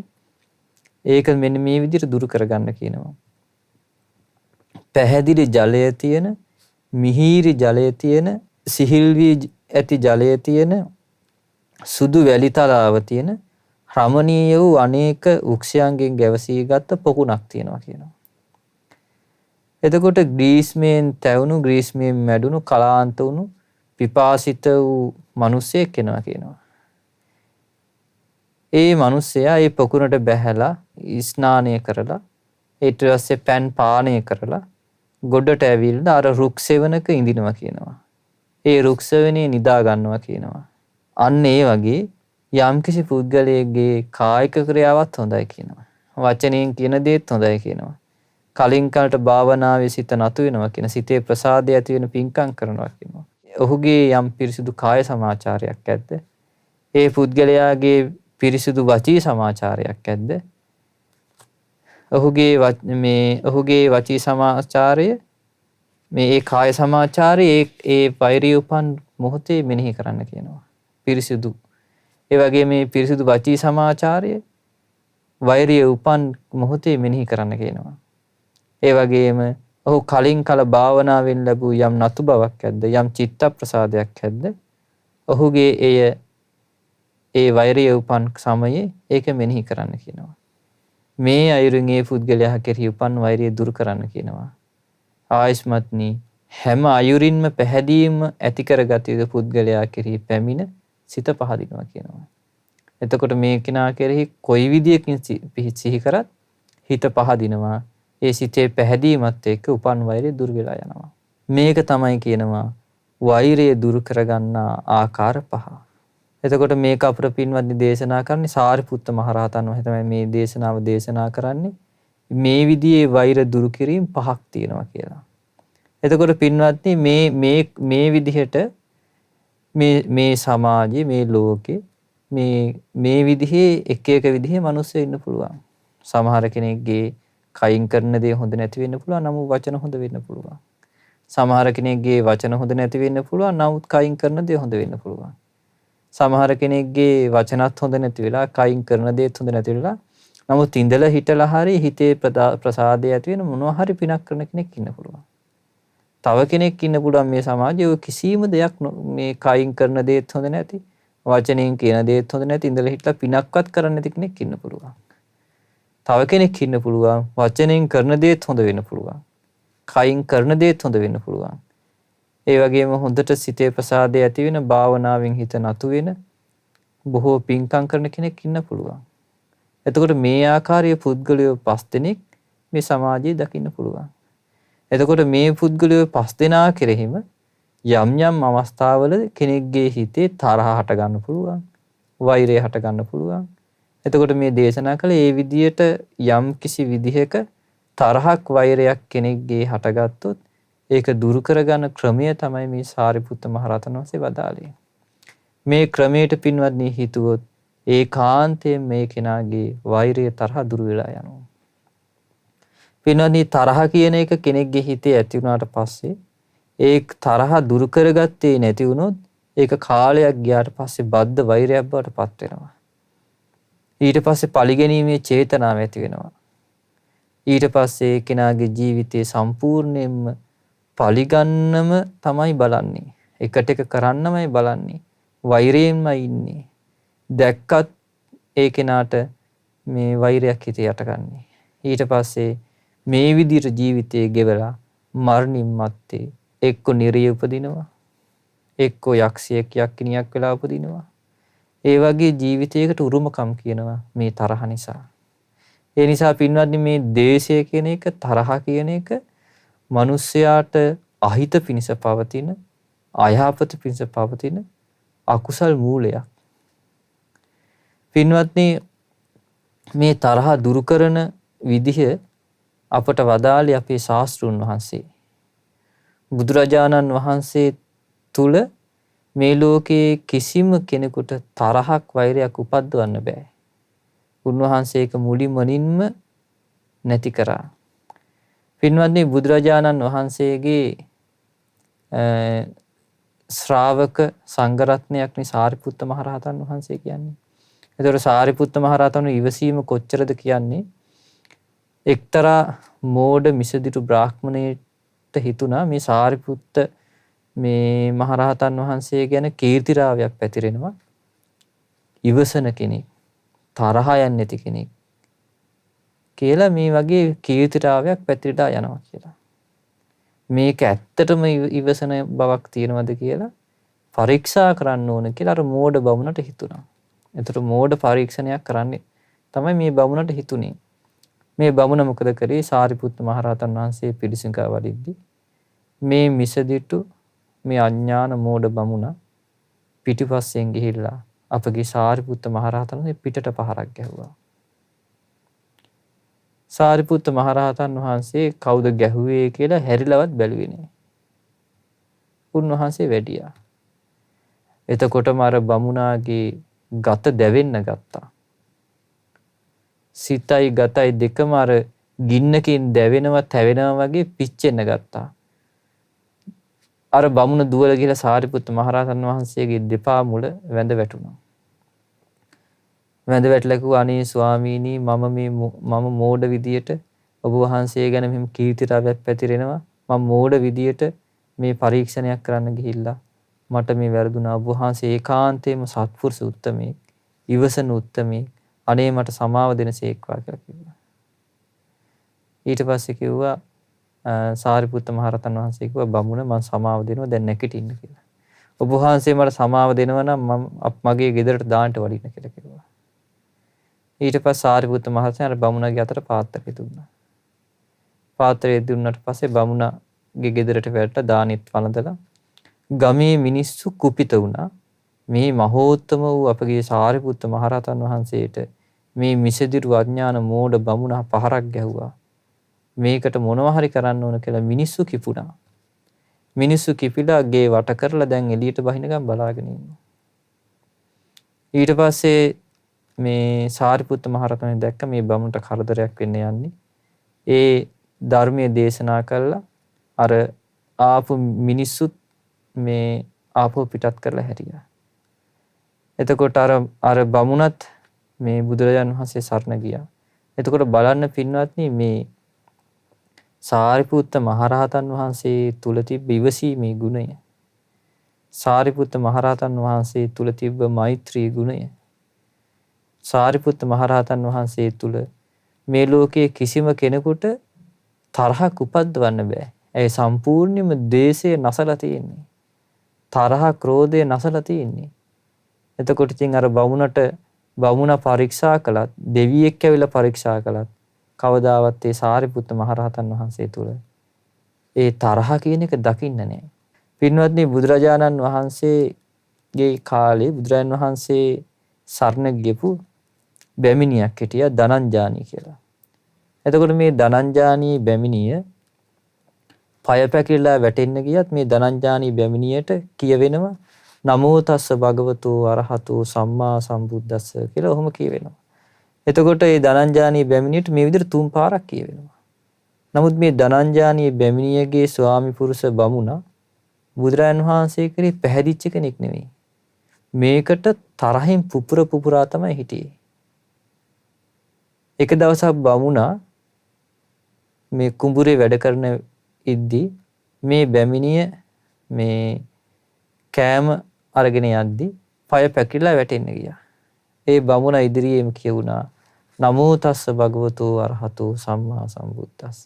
ඒක මෙන්න මේ විදිහට දුරු කරගන්න කියනවා. පැහැදිලි ජලය තියෙන, මිහිරි ජලය තියෙන, සිහිල් වී ඇති ජලය තියෙන, සුදු වැලි තලාව තියෙන, රමණීය වූ අනේක වෘක්ෂයන්ගෙන් ගැවසී ගත්ත පොකුණක් තියෙනවා කියනවා. එතකොට ග්‍රීස්මයෙන් තැවුණු, ග්‍රීස්මයෙන් මැඩුණු, කලාන්ත වුණු, පිපාසිත වූ මිනිසෙක් කෙනා කියනවා. ඒ මිනිසයා ඒ පොකුණට බැහැලා ස්නානය කරලා ඊට පස්සේ පෑන් පානය කරලා ගොඩට ඇවිල්ලා අර රුක්සෙවණක ඉඳිනවා කියනවා. ඒ රුක්සෙවණේ නිදා ගන්නවා කියනවා. අන්න ඒ වගේ යම්කිසි පුද්ගලයෙක්ගේ කායික ක්‍රියාවත් හොඳයි කියනවා. වචනයෙන් කියන දේත් හොඳයි කියනවා. කලින් කාලට භාවනාවේ සිත නතු වෙනවා කියන, සිතේ ප්‍රසාදය ඇති වෙන පින්කම් කරනවා කියනවා. ඔහුගේ යම් පිරිසිදු කාය සමාචාරයක් ඇද්ද? ඒ පුද්ගලයාගේ පිරිසිදු වචී සමාචාරයක් ඇද්ද? ඔහුගේ වචී සමාචාරය මේ කාය සමාචාරය ඒ වෛරය උපන් මොහොතේ මෙනෙහි කරන්න කියනවා. පිරිසිදු. ඒ වගේ මේ පිරිසිදු වචී සමාචාරය වෛරය උපන් මොහොතේ මෙනෙහි කරන්න කියනවා. ඒ වගේම ඔහු කලින් කල භාවනාවෙන් ලැබූ යම් නතු බවක් ඇද්ද, යම් චිත්ත ප්‍රසාදයක් ඇද්ද, ඔහුගේ ඒ වෛරය උපන් සමයේ ඒක මෙනෙහි කරන්න කියනවා. මේ අයුරින් ඒ පුද්ගලයා කෙරෙහි උපන් වෛරය දුරු කරන්න කියනවා. ආයස්මත්නි හැම අයුරින්ම පැහැදීම ඇති කරගත යුතු පුද්ගලයා කෙරෙහි පැමිණ සිත පහදිනවා කියනවා. එතකොට මේ කෙනා කෙරෙහි කොයි විදියකින් සිහි කරත් හිත පහදිනවා. ඒ සිතේ පැහැදීමත් එක්ක උපන් වෛරය දුරු වෙලා යනවා. මේක තමයි කියනවා වෛරය දුරු කරගන්න ආකාර 5. එතකොට මේක අපර පින්වත්නි දේශනා කරන්නේ සාරිපුත්ත මහරහතන් වහන්සේ තමයි මේ දේශනාව දේශනා කරන්නේ. මේ විදිහේ වෛර දුරු කිරීම 5ක් තියෙනවා කියලා. එතකොට පින්වත්නි මේ විදිහට මේ සමාජයේ, මේ ලෝකේ මේ විදිහේ එක විදිහේ මිනිස්සු ඉන්න පුළුවන්. සමහර කෙනෙක්ගේ කයින් කරන දේ හොඳ නැති වෙන්න පුළුවන්, නමුත් වචන හොඳ වෙන්න පුළුවන්. සමහර කෙනෙක්ගේ වචන හොඳ නැති වෙන්න පුළුවන්, නමුත් කයින් කරන දේ හොඳ වෙන්න පුළුවන්. සමහර කෙනෙක්ගේ වචනත් හොඳ නැති වෙලා, කයින් කරන දේත් හොඳ නැති වෙලා, නමුත් ඉඳලා හිටලා හරි හිතේ ප්‍රසාදය ඇති වෙන මොනවා හරි පිනක් කරන කෙනෙක් ඉන්න පුළුවන්. තව කෙනෙක් ඉන්න පුළුවන් මේ සමාජයේ ඔය කිසිම දෙයක් මේ කයින් කරන දේත් හොඳ නැති, වචනෙන් කියන දේත් හොඳ නැති, ඉඳලා හිටලා පිනක්වත් කරන්න නැති කෙනෙක් ඉන්න පුළුවන්. තව කෙනෙක් ඉන්න පුළුවන් වචනෙන් කරන දේත් හොඳ වෙන්න පුළුවන්. කයින් කරන දේත් හොඳ වෙන්න පුළුවන්. ඒ වගේම හොඳට සිතේ ප්‍රසාදය ඇති වෙන, භාවනාවෙන් හිත නතු වෙන බොහෝ පින්කම් කරන කෙනෙක් ඉන්න පුළුවන්. එතකොට මේ ආකාරයේ පුද්ගලයෝ 5 දෙනෙක් මේ සමාජයේ දකින්න පුළුවන්. එතකොට මේ පුද්ගලයෝ 5 දෙනා කෙරෙහිම යම් අවස්ථාවල කෙනෙක්ගේ හිතේ තරහ හට ගන්න පුළුවන්, වෛරය හට ගන්න පුළුවන්. එතකොට මේ දේශනා කළේ ඒ විදියට යම් කිසි විදිහක තරහක් වෛරයක් කෙනෙක්ගේ හටගත්තොත් ඒක දුරු කරගන්න ක්‍රමය තමයි මේ සාරිපුත්ත මහරහතන් වහන්සේ වදාළේ. මේ ක්‍රමයට පින්වත්නි හිතුවොත් ඒකාන්තයෙන් මේ කෙනාගේ වෛරය තරහ දුරු වෙලා යනවා. පින්වත්නි තරහ කියන එක කෙනෙක්ගේ හිතේ ඇති වුණාට පස්සේ ඒ තරහ දුරු කරගත්තේ නැති වුණොත් ඒක කාලයක් ගියාට පස්සේ බද්ධ වෛරයක් බවට පත් වෙනවා. ඊට පස්සේ පරිගැනීමේ චේතනාව ඇති වෙනවා. ඊට පස්සේ කෙනාගේ ජීවිතේ සම්පූර්ණයෙන්ම පලිගන්නම තමයි බලන්නේ. එකට එක කරන්නමයි බලන්නේ. වෛරයෙන්මයි ඉන්නේ. දැක්කත් ඒ කෙනාට මේ වෛරයක් හිතේ යටගන්නේ. ඊට පස්සේ මේ විදිහට ජීවිතේ ගෙවලා මරණින් මත්තේ එක්ක නිරේ උපදිනවා. එක්ක යක්ෂයෙක් යක්කිනියක් වෙලා උපදිනවා. ඒ වගේ ජීවිතයකට උරුමකම් කියනවා මේ තරහ නිසා. ඒ නිසා පින්වත්නි මේ ද්වේෂය කියන එක තරහ කියන එක මිනිස්යාට අහිත පිණිස පවතින අයහපත පිණිස පවතින අකුසල් මූලයක්. පින්වත්නි මේ තරහ දුරු කරන විදිහ අපට වදාළේ අපේ ශාස්ත්‍රූන් වහන්සේ. බුදුරජාණන් වහන්සේ තුල මේ ලෝකයේ කිසිම කෙනෙකුට තරහක් වෛරයක් උපද්දවන්න බෑ. උන්වහන්සේ ඒක මුලින්ම නැති කරා. පින්වත්නි බුදුරජාණන් වහන්සේගේ ශ්‍රාවක සංඝරත්නයක් නේ සාරිපුත්ත මහරහතන් වහන්සේ කියන්නේ. ඒතකොට සාරිපුත්ත මහරහතන් ඉවසීම කොච්චරද කියන්නේ? එක්තරා මෝඩ මිසදිටු බ්‍රාහ්මණයෙක්ට හිතුණා මේ සාරිපුත්ත මේ මහරහතන් වහන්සේ ගැන කීර්තිරාවයක් පැතිරෙනවා. ඉවසන කෙනෙක්, තරහ යන්නේ නැති කෙනෙක් කියලා මේ වගේ කීර්තිරාවයක් පැතිරලා යනවා කියලා. මේක ඇත්තටම ඉවසන බවක් තියෙනවද කියලා පරීක්ෂා කරන්න ඕන කියලා අර මෝඩ බමුණට හිතුණා. ඒතර මෝඩ පරීක්ෂණයක් කරන්නේ තමයි මේ බමුණට හිතුනේ. මේ බමුණ මොකද කරේ? සාරිපුත්ත මහරහතන් වහන්සේ පිළිසඟා වඩිද්දී මේ මිසදිටු මේ අඥාන මෝඩ බමුණ පිටිපස්සෙන් ගිහිල්ලා අපගේ සාරිපුත්ත මහරහතන් වහන්සේ පිටට පහරක් ගැහුවා. සාරිපුත්ත මහරහතන් වහන්සේ කවුද ගැහුවේ කියලා හැරිලවත් බැලුවේ නෑ. උන්වහන්සේ වැඩියා. එතකොටම අර බමුණාගේ ගත දැවෙන්න ගත්තා. සිතයි ගතයි දෙකම අර ගින්නකින් දැවෙනවා තැවෙනවා වගේ පිච්චෙන්න ගත්තා. අර බමුණ දුවල ගිහලා සාරිපුත්ත මහරහතන් වහන්සේගේ දෙපා මුල වැඳ වැටුණා. වැඳ වැටලා කිව්වා අනේ ස්වාමීනි මම මෝඩ විදියට ඔබ වහන්සේ ගැන මෙහෙම කීර්තිරාවයක් පැතිරෙනවා. මම මෝඩ විදියට මේ පරීක්ෂණයක් කරන්න ගිහිල්ලා මට මේ වැරදුනා. ඔබ වහන්සේ ඒකාන්තයෙන්ම සත්පුරුෂ උත්තමයෙක්, ඉවසන උත්තමයෙක්. අනේ මට සමාව දෙනසේක්වා කියලා කිව්වා. ඊට පස්සේ කිව්වා සාරිපුත්ත මහරහතන් වහන්සේ කිව්වා බමුණ මම සමාව දෙනවා දැන් නැගිටින්න කියලා. ඔබ වහන්සේ මට සමාව දෙනවා නම් මම මගේ ගෙදරට දාන්නට වඩින්න කියලා කිව්වා. ඊට පස්සේ සාරිපුත්ත මහරහතන් අර බමුණගේ අතට පාත්‍රය දුන්නා. පාත්‍රය දුන්නාට පස්සේ බමුණගේ ගෙදරට වැටලා දානෙත් වළඳලා ගමේ මිනිස්සු කුපිත වුණා. මේ මහෝත්තම වූ අපගේ සාරිපුත්ත මහරහතන් වහන්සේට මේ මිසදිරු අඥාන මෝඩ බමුණ පහරක් ගැහුවා. මේකට මොනවා හරි කරන්න ඕන කියලා මිනිස්සු කිපුණා. මිනිස්සු කිපිලා ගේ වට කරලා දැන් එළියට බහිනකම් බලාගෙන ඉන්නවා. ඊට පස්සේ මේ සාරිපුත්ත මහරහතන් දැක්ක මේ බමුණට කරදරයක් වෙන්න යන්නේ. ඒ ධර්මයේ දේශනා කළා අර ආපු මිනිස්සුත් මේ ආපහු පිටත් කරලා හැරියා. එතකොට අර බමුණත් මේ බුදුරජාණන් වහන්සේ සරණ ගියා. එතකොට බලන්න පින්වත්නි මේ සාරිපුත්ත මහරහතන් වහන්සේ තුල තිබ්බ ඉවසීමේ ගුණය, සාරිපුත්ත මහරහතන් වහන්සේ තුල තිබ්බ මෛත්‍රී ගුණය, සාරිපුත්ත මහරහතන් වහන්සේ තුල මේ ලෝකයේ කිසිම කෙනෙකුට තරහක් උපද්දවන්න බෑ. ඒ සම්පූර්ණයෙන්ම ද්වේෂය නැසලා තියෙන්නේ. තරහ, ක්‍රෝධය නැසලා තියෙන්නේ. එතකොට ඉතින් අර බමුණ පරීක්ෂා කළත්, දෙවියෙක් ඇවිල්ලා පරීක්ෂා කළත් කවදාවත් ඒ සාරිපුත්ත මහරහතන් වහන්සේ තුල ඒ තරහ කියන එක දකින්න නෑ. පින්වත්නි බුදුරජාණන් වහන්සේගේ කාලේ බුදුරජාණන් වහන්සේ සරණ ගියපු බැමිණියක් හිටියා ධනංජානි කියලා. එතකොට මේ ධනංජානි බැමිණිය පය පැකිලලා වැටෙන්න ගියත් මේ ධනංජානි බැමිණියට කියවෙනවා නමෝ තස්ස භගවතු අරහතෝ සම්මා සම්බුද්දස්ස කියලා ඔහොම කියවෙනවා. එතකොට මේ ධනංජානි බැමිණියට මේ විදිහට තුන් පාරක් කියවෙනවා. නමුත් මේ ධනංජානි බැමිණියගේ ස්වාමි පුරුෂ බමුණ බුදුරජාණන් වහන්සේ කෙරෙහි පැහැදිච්ච කෙනෙක් නෙවෙයි. මේකට තරහින් පුපුරා තමයි හිටියේ. එක දවසක් බමුණා මේ කුඹුරේ වැඩ කරන ඉද්දී මේ බැමිණිය මේ කෑම අරගෙන යද්දි පය පැකිලා වැටෙන්න ගියා. ඒ බමුණ ඉදිරියේම කියුණා නමෝ තස්ස භගවතු අරහතෝ සම්මා සම්බුද්දස්ස.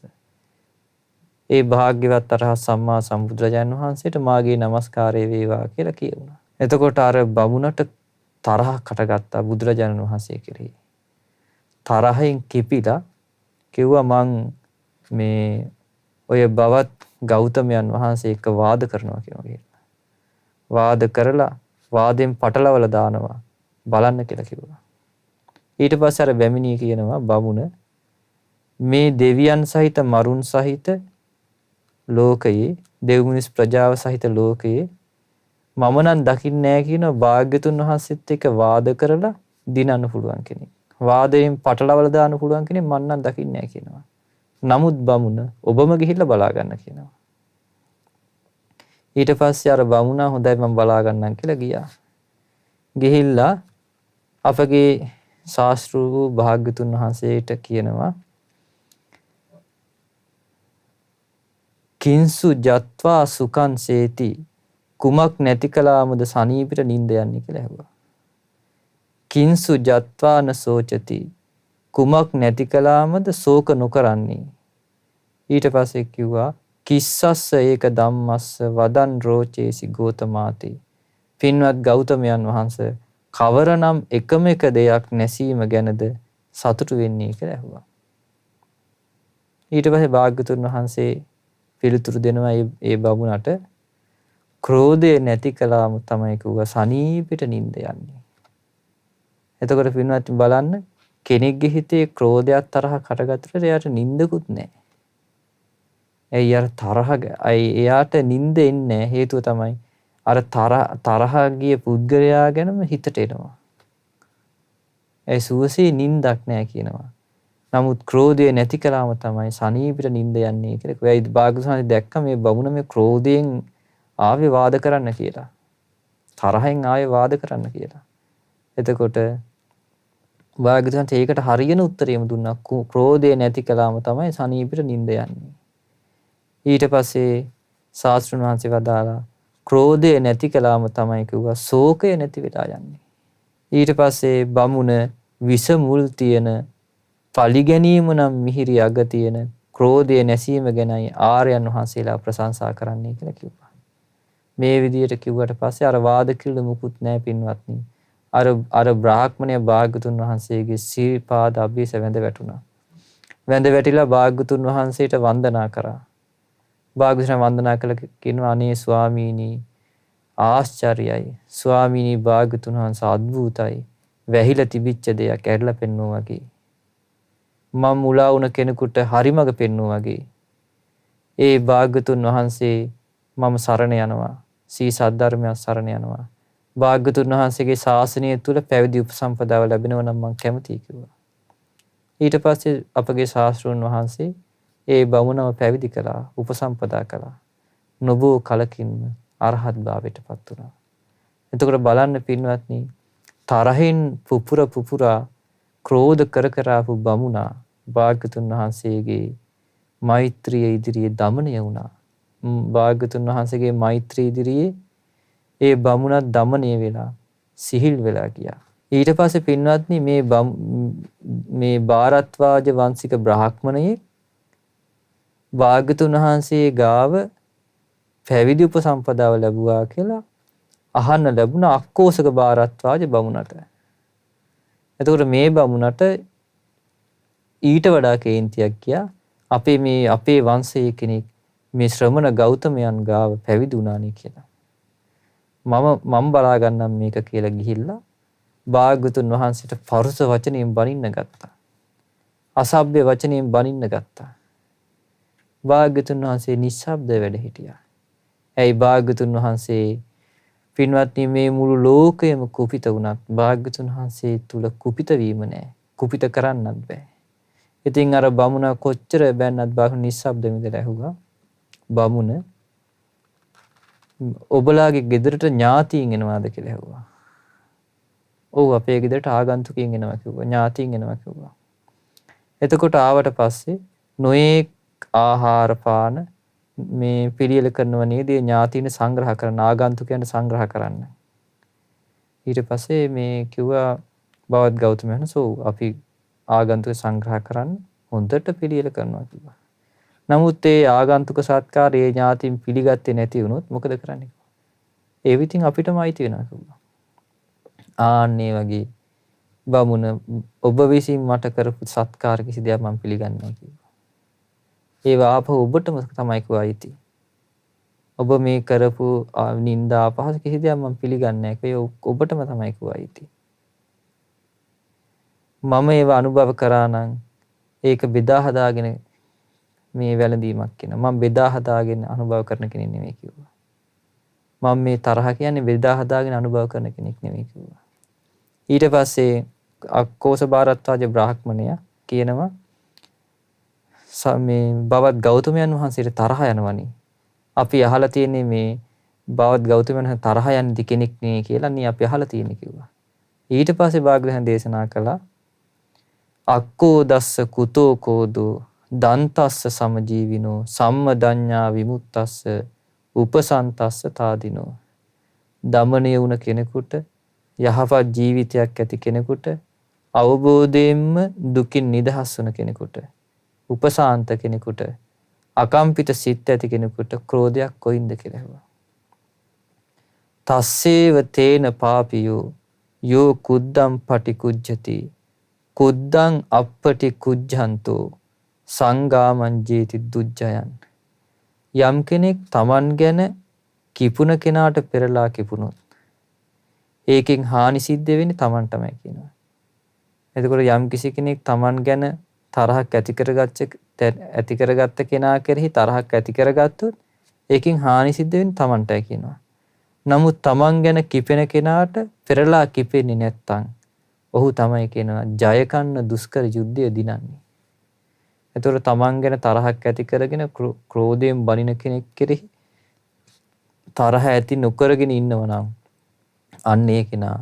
ඒ භාග්‍යවත් අරහත් සම්මා සම්බුදුරජාණන් වහන්සේට මාගේ নমස්කාරය වේවා කියලා කියුණා. එතකොට අර බමුණට තරහක් හටගත්තා බුදුරජාණන් වහන්සේ කෙරෙහි. තරහෙන් කිපිලා කිව්වා මං මේ ඔය බවත් ගෞතමයන් වහන්සේ එක්ක වාද කරනවා කියලා. වාද කරලා වාදෙන් පටලවලා දානවා බලන්න කියලා කිව්වා. ඊට පස්සේ අර බැමිණිය කියනවා බමුණ මේ දෙවියන් සහිත මරුන් සහිත ලෝකයේ දෙව් මිනිස් ප්‍රජාව සහිත ලෝකයේ මම නම් දකින්නේ නැහැ කියන භාග්‍යතුන් වහන්සේත් එක්ක වාද කරලා දිනන්න පුළුවන් කෙනෙක්. වාදයෙන් පටලවලා දාන්න පුළුවන් කෙනෙක් මම නම් දකින්නේ නැහැ කියනවා. නමුත් බමුණ ඔබම ගිහිල්ලා බලා ගන්න කියනවා. ඊට පස්සේ අර බමුණා හොඳයි මම බලා ගන්නම් කියලා ගියා. ගිහිල්ලා අපගේ ශාස්ත්‍රූ භාග්‍යතුන් වහන්සේට කියනවා කිංසු ජත්වා සුඛං සේති කුමක් නැති කලාමද සනීපිට නිින්ද යන්නේ කියලා ඇහුවා. කිංසු ජත්වාන සෝචති කුමක් නැති කලාමද ශෝක නොකරන්නේ. ඊට පස්සේ කිව්වා කිස්සස්ස ඒක ධම්මස්ස වදන් රෝචේසි ගෝතමාති. පින්වත් ගෞතමයන් වහන්සේ කවරනම් එකම එක දෙයක් නැසීම ගැනද සතුටු වෙන්නේ කියලා ඇහුවා. ඊට පස්සේ භාග්‍යතුන් වහන්සේ පිළිතුරු දෙනවා ඒ බමුණට ක්‍රෝධය නැති කලාම තමයි කිව්වා සනීපිට නිින්ද යන්නේ. එතකොට පින්වත් බලන්න කෙනෙක්ගේ හිතේ ක්‍රෝධයක් තරහක් හටගත්තට එයාට නිින්දකුත් නැහැ. එයාර තරහ එයාට නිින්ද එන්නේ හේතුව තමයි අර තරහ ගිය පුද්ගලයා ගැනම හිතට එනවා. ඒ සුවසේ නිින්දක් නැහැ කියනවා. නමුත් ක්‍රෝධය නැති කලාම තමයි සනීපිට නිින්ද යන්නේ කියලා. වෙයි භාග්‍යවතුන් දැක්ක මේ බමුණ මේ ක්‍රෝධයෙන් ආවේ වාද කරන්න කියලා. තරහෙන් ආවේ වාද කරන්න කියලා. එතකොට භාග්‍යවතුන් ඒකට හරියන උත්තරයම දුන්නා. ක්‍රෝධය නැති කලාම තමයි සනීපිට නිින්ද යන්නේ. ඊට පස්සේ ශාස්ත්‍රඥ වහන්සේ වදාලා ක්‍රෝධය නැති කලාම තමයි කිව්වා ශෝකය නැති වෙලා යන්නේ. ඊට පස්සේ බමුණ විස මුල් තියෙන පලි ගැනීම නම් මිහිරි අග තියෙන ක්‍රෝධය නැසීම ගැනයි ආර්යයන් වහන්සේලා ප්‍රශංසා කරන්නේ කියලා කිව්වා. මේ විදිහට කිව්වට පස්සේ අර වාද කිල්ල මුකුත් නැහැ පින්වත්නි. අර බ්‍රාහ්මණය භාග්‍යතුන් වහන්සේගේ සිරිපාද අභිස වැඳ වැටුණා. වැඳ වැටිලා භාග්‍යතුන් වහන්සේට වන්දනා කරා. භාග්‍යවතුන් වන්දනා කළ කියනවා අනේ ස්වාමීනි ආශ්චර්යයි. ස්වාමීනි භාග්‍යතුන් වහන්සේ අద్භූතයි. වැහිලා තිබිච්ච දෙයක් ඇරලා පෙන්වුවා වගේ. මම මුලා වුණ කෙනෙකුට හරිමඟ පෙන්වුවා වගේ. ඒ භාග්‍යතුන් වහන්සේ මම සරණ යනවා. සී සද්ධර්මයක් සරණ යනවා. භාග්‍යතුන් වහන්සේගේ ශාසනය තුල පැවිදි උපසම්පදාව ලැබෙනවා නම් මම කැමතියි කිව්වා. ඊට පස්සේ අපගේ ශාස්ත්‍රඥ වහන්සේ ඒ බමුණව පැවිදි කළා, උපසම්පදා කළා. නොබෝ කලකින්ම අරහත් භාවයටපත් වුණා. එතකොට බලන්න පින්වත්නි, තරහින් පුපුරා ක්‍රෝධ කර ආපු බමුණා භාග්‍යතුන් වහන්සේගේ මෛත්‍රිය ඉදිරියේ දමනය වුණා. භාග්‍යතුන් වහන්සේගේ මෛත්‍රිය ඉදිරියේ ඒ බමුණා දමනය වෙලා සිහිල් වෙලා ගියා. ඊට පස්සේ පින්වත්නි මේ භාරද්වාජ වංශික බ්‍රාහ්මණයේ භාග්‍යතුන් වහන්සේ ගාව පැවිදි උපසම්පදාව ලැබුවා කියලා අහන්න ලැබුණ අක්කෝසක භාරද්වාජ බමුණට. එතකොට මේ බමුණට ඊට වඩා කේන්තියක් ගියා. අපේ වංශයේ කෙනෙක් මේ ශ්‍රමණ ගෞතමයන් ගාව පැවිදි වුණානේ කියලා. මම බලා ගන්නම් මේක කියලා ගිහිල්ලා භාග්‍යතුන් වහන්සේට පරුස වචනයෙන් බනින්න ගත්තා. අසභ්‍ය වචනයෙන් බනින්න ගත්තා. භාග්‍යතුන් වහන්සේ නිශ්ශබ්ද වැඩ හිටියා. ඇයි භාග්‍යතුන් වහන්සේ පින්වත්නි මේ මුළු ලෝකයම කුපිත වුණත් භාග්‍යතුන් වහන්සේ තුල කුපිත වීම නැහැ. කුපිත කරන්නත් බෑ. ඉතින් අර බමුණ කොච්චර බැන්නත් භාග්‍යතුන් නිශ්ශබ්ද මිදලා ඇහුවා. බමුණ ඔබලාගේ ගෙදරට ඥාතීන් එනවාද කියලා ඇහුවා. ඔව් අපේ ගෙදරට ආගන්තුකයන් එනවා කිව්වා. ඥාතීන් එනවා කිව්වා. එතකොට ආවට පස්සේ නොයේ ආහාර පාන මේ පිළියෙල කරනව නේද? ඥාතින සංග්‍රහ කරන, ආගන්තුකයන් සංග්‍රහ කරන්න. ඊට පස්සේ මේ කිව්වා බවත් ගෞතමයන් සෝ අපි ආගන්තුක සංග්‍රහ කරන්න හොඳට පිළියෙල කරනවා කිව්වා. නමුත් ඒ ආගන්තුක සත්කාරයේ ඥාතින් පිළිගත්තේ නැති වුණොත් මොකද කරන්නේ? ඒ විදිහින් අපිටම අයිති වෙනවා කිව්වා. ආන්නේ වගේ බමුණ ඔබ විසින් මට කරපු සත්කාර කිසි දෙයක් මම පිළිගන්නේ නැහැ කිව්වා. ඒවා ආපහු ඔබටම තමයි කිව්වා අයිති. ඔබ මේ කරපු නින්දා අපහාස කිසි දෙයක් මම පිළිගන්නේ නැහැ. ඒක ඔබටම තමයි කිව්වා අයිති. මම ඒව අනුභව කරා නම් ඒක බෙදා හදාගෙන මේ වැළඳීමක් කියනවා. මම බෙදා හදාගෙන අනුභව කරන කෙනෙක් නෙමෙයි කිව්වා. මම මේ තරහ කියන්නේ බෙදා හදාගෙන අනුභව කරන කෙනෙක් නෙමෙයි කිව්වා. ඊට පස්සේ අක්කෝස භාරද්වාජ බ්‍රාහ්මණයා කියනවා මේ බවත් ගෞතමයන් වහන්සේට තරහ යනවනේ. අපි අහලා තියෙන්නේ මේ බවත් ගෞතමයන් වහන්සේ තරහ යන්නේ කෙනෙක් නේ කියලා නේ අපි අහලා තියෙන්නේ කිව්වා. ඊට පස්සේ භාග්‍යවතුන් දේශනා කළා අක්කෝ දස්ස කුතෝ කෝදෝ දන්තස්ස සමජීවිනෝ සම්මදඤ්ඤා විමුක්තස්ස උපසන්තස්ස තාදිනෝ. දමණය වුණ කෙනෙකුට යහපත් ජීවිතයක් ඇති කෙනෙකුට අවබෝධයෙන්ම දුකින් නිදහස් වන කෙනෙකුට උපසාන්ත කෙනෙකුට අකම්පිත සිත් ඇති කෙනෙකුට ක්‍රෝධයක් කොයින්ද කියලා ඇහුවා. තස්සේව තේන පාපියෝ යෝ කුද්දම් පටිකුජ්ජති කුද්දං අප්පටි කුජ්ජන්තෝ සංගාමං ජේති දුජ්ජයන්. යම් කෙනෙක් Taman ගැන කිපුණ කෙනාට පෙරලා කිපුණොත් ඒකෙන් හානි සිද්ධ වෙන්නේ Taman තමයි කියනවා. එතකොට යම් කිසි කෙනෙක් Taman ගැන තරහක් ඇති කරගත්ත කෙනා කෙරෙහි තරහක් ඇති කරගත්තොත් ඒකෙන් හානි සිද්ධ වෙන්නේ Tamanටයි කියනවා. නමුත් Taman ගැන කිපෙන කෙනාට පෙරලා කිපෙන්නේ නැත්තම් ඔහු තමයි කියනවා ජය කන්න දුෂ්කර යුද්ධය දිනන්නේ. එතකොට Taman ගැන තරහක් ඇති කරගෙන ක්‍රෝධයෙන් බනින කෙනෙක් කෙරෙහි තරහ ඇති නොකරගෙන ඉන්නව නම් අන්න ඒ කෙනා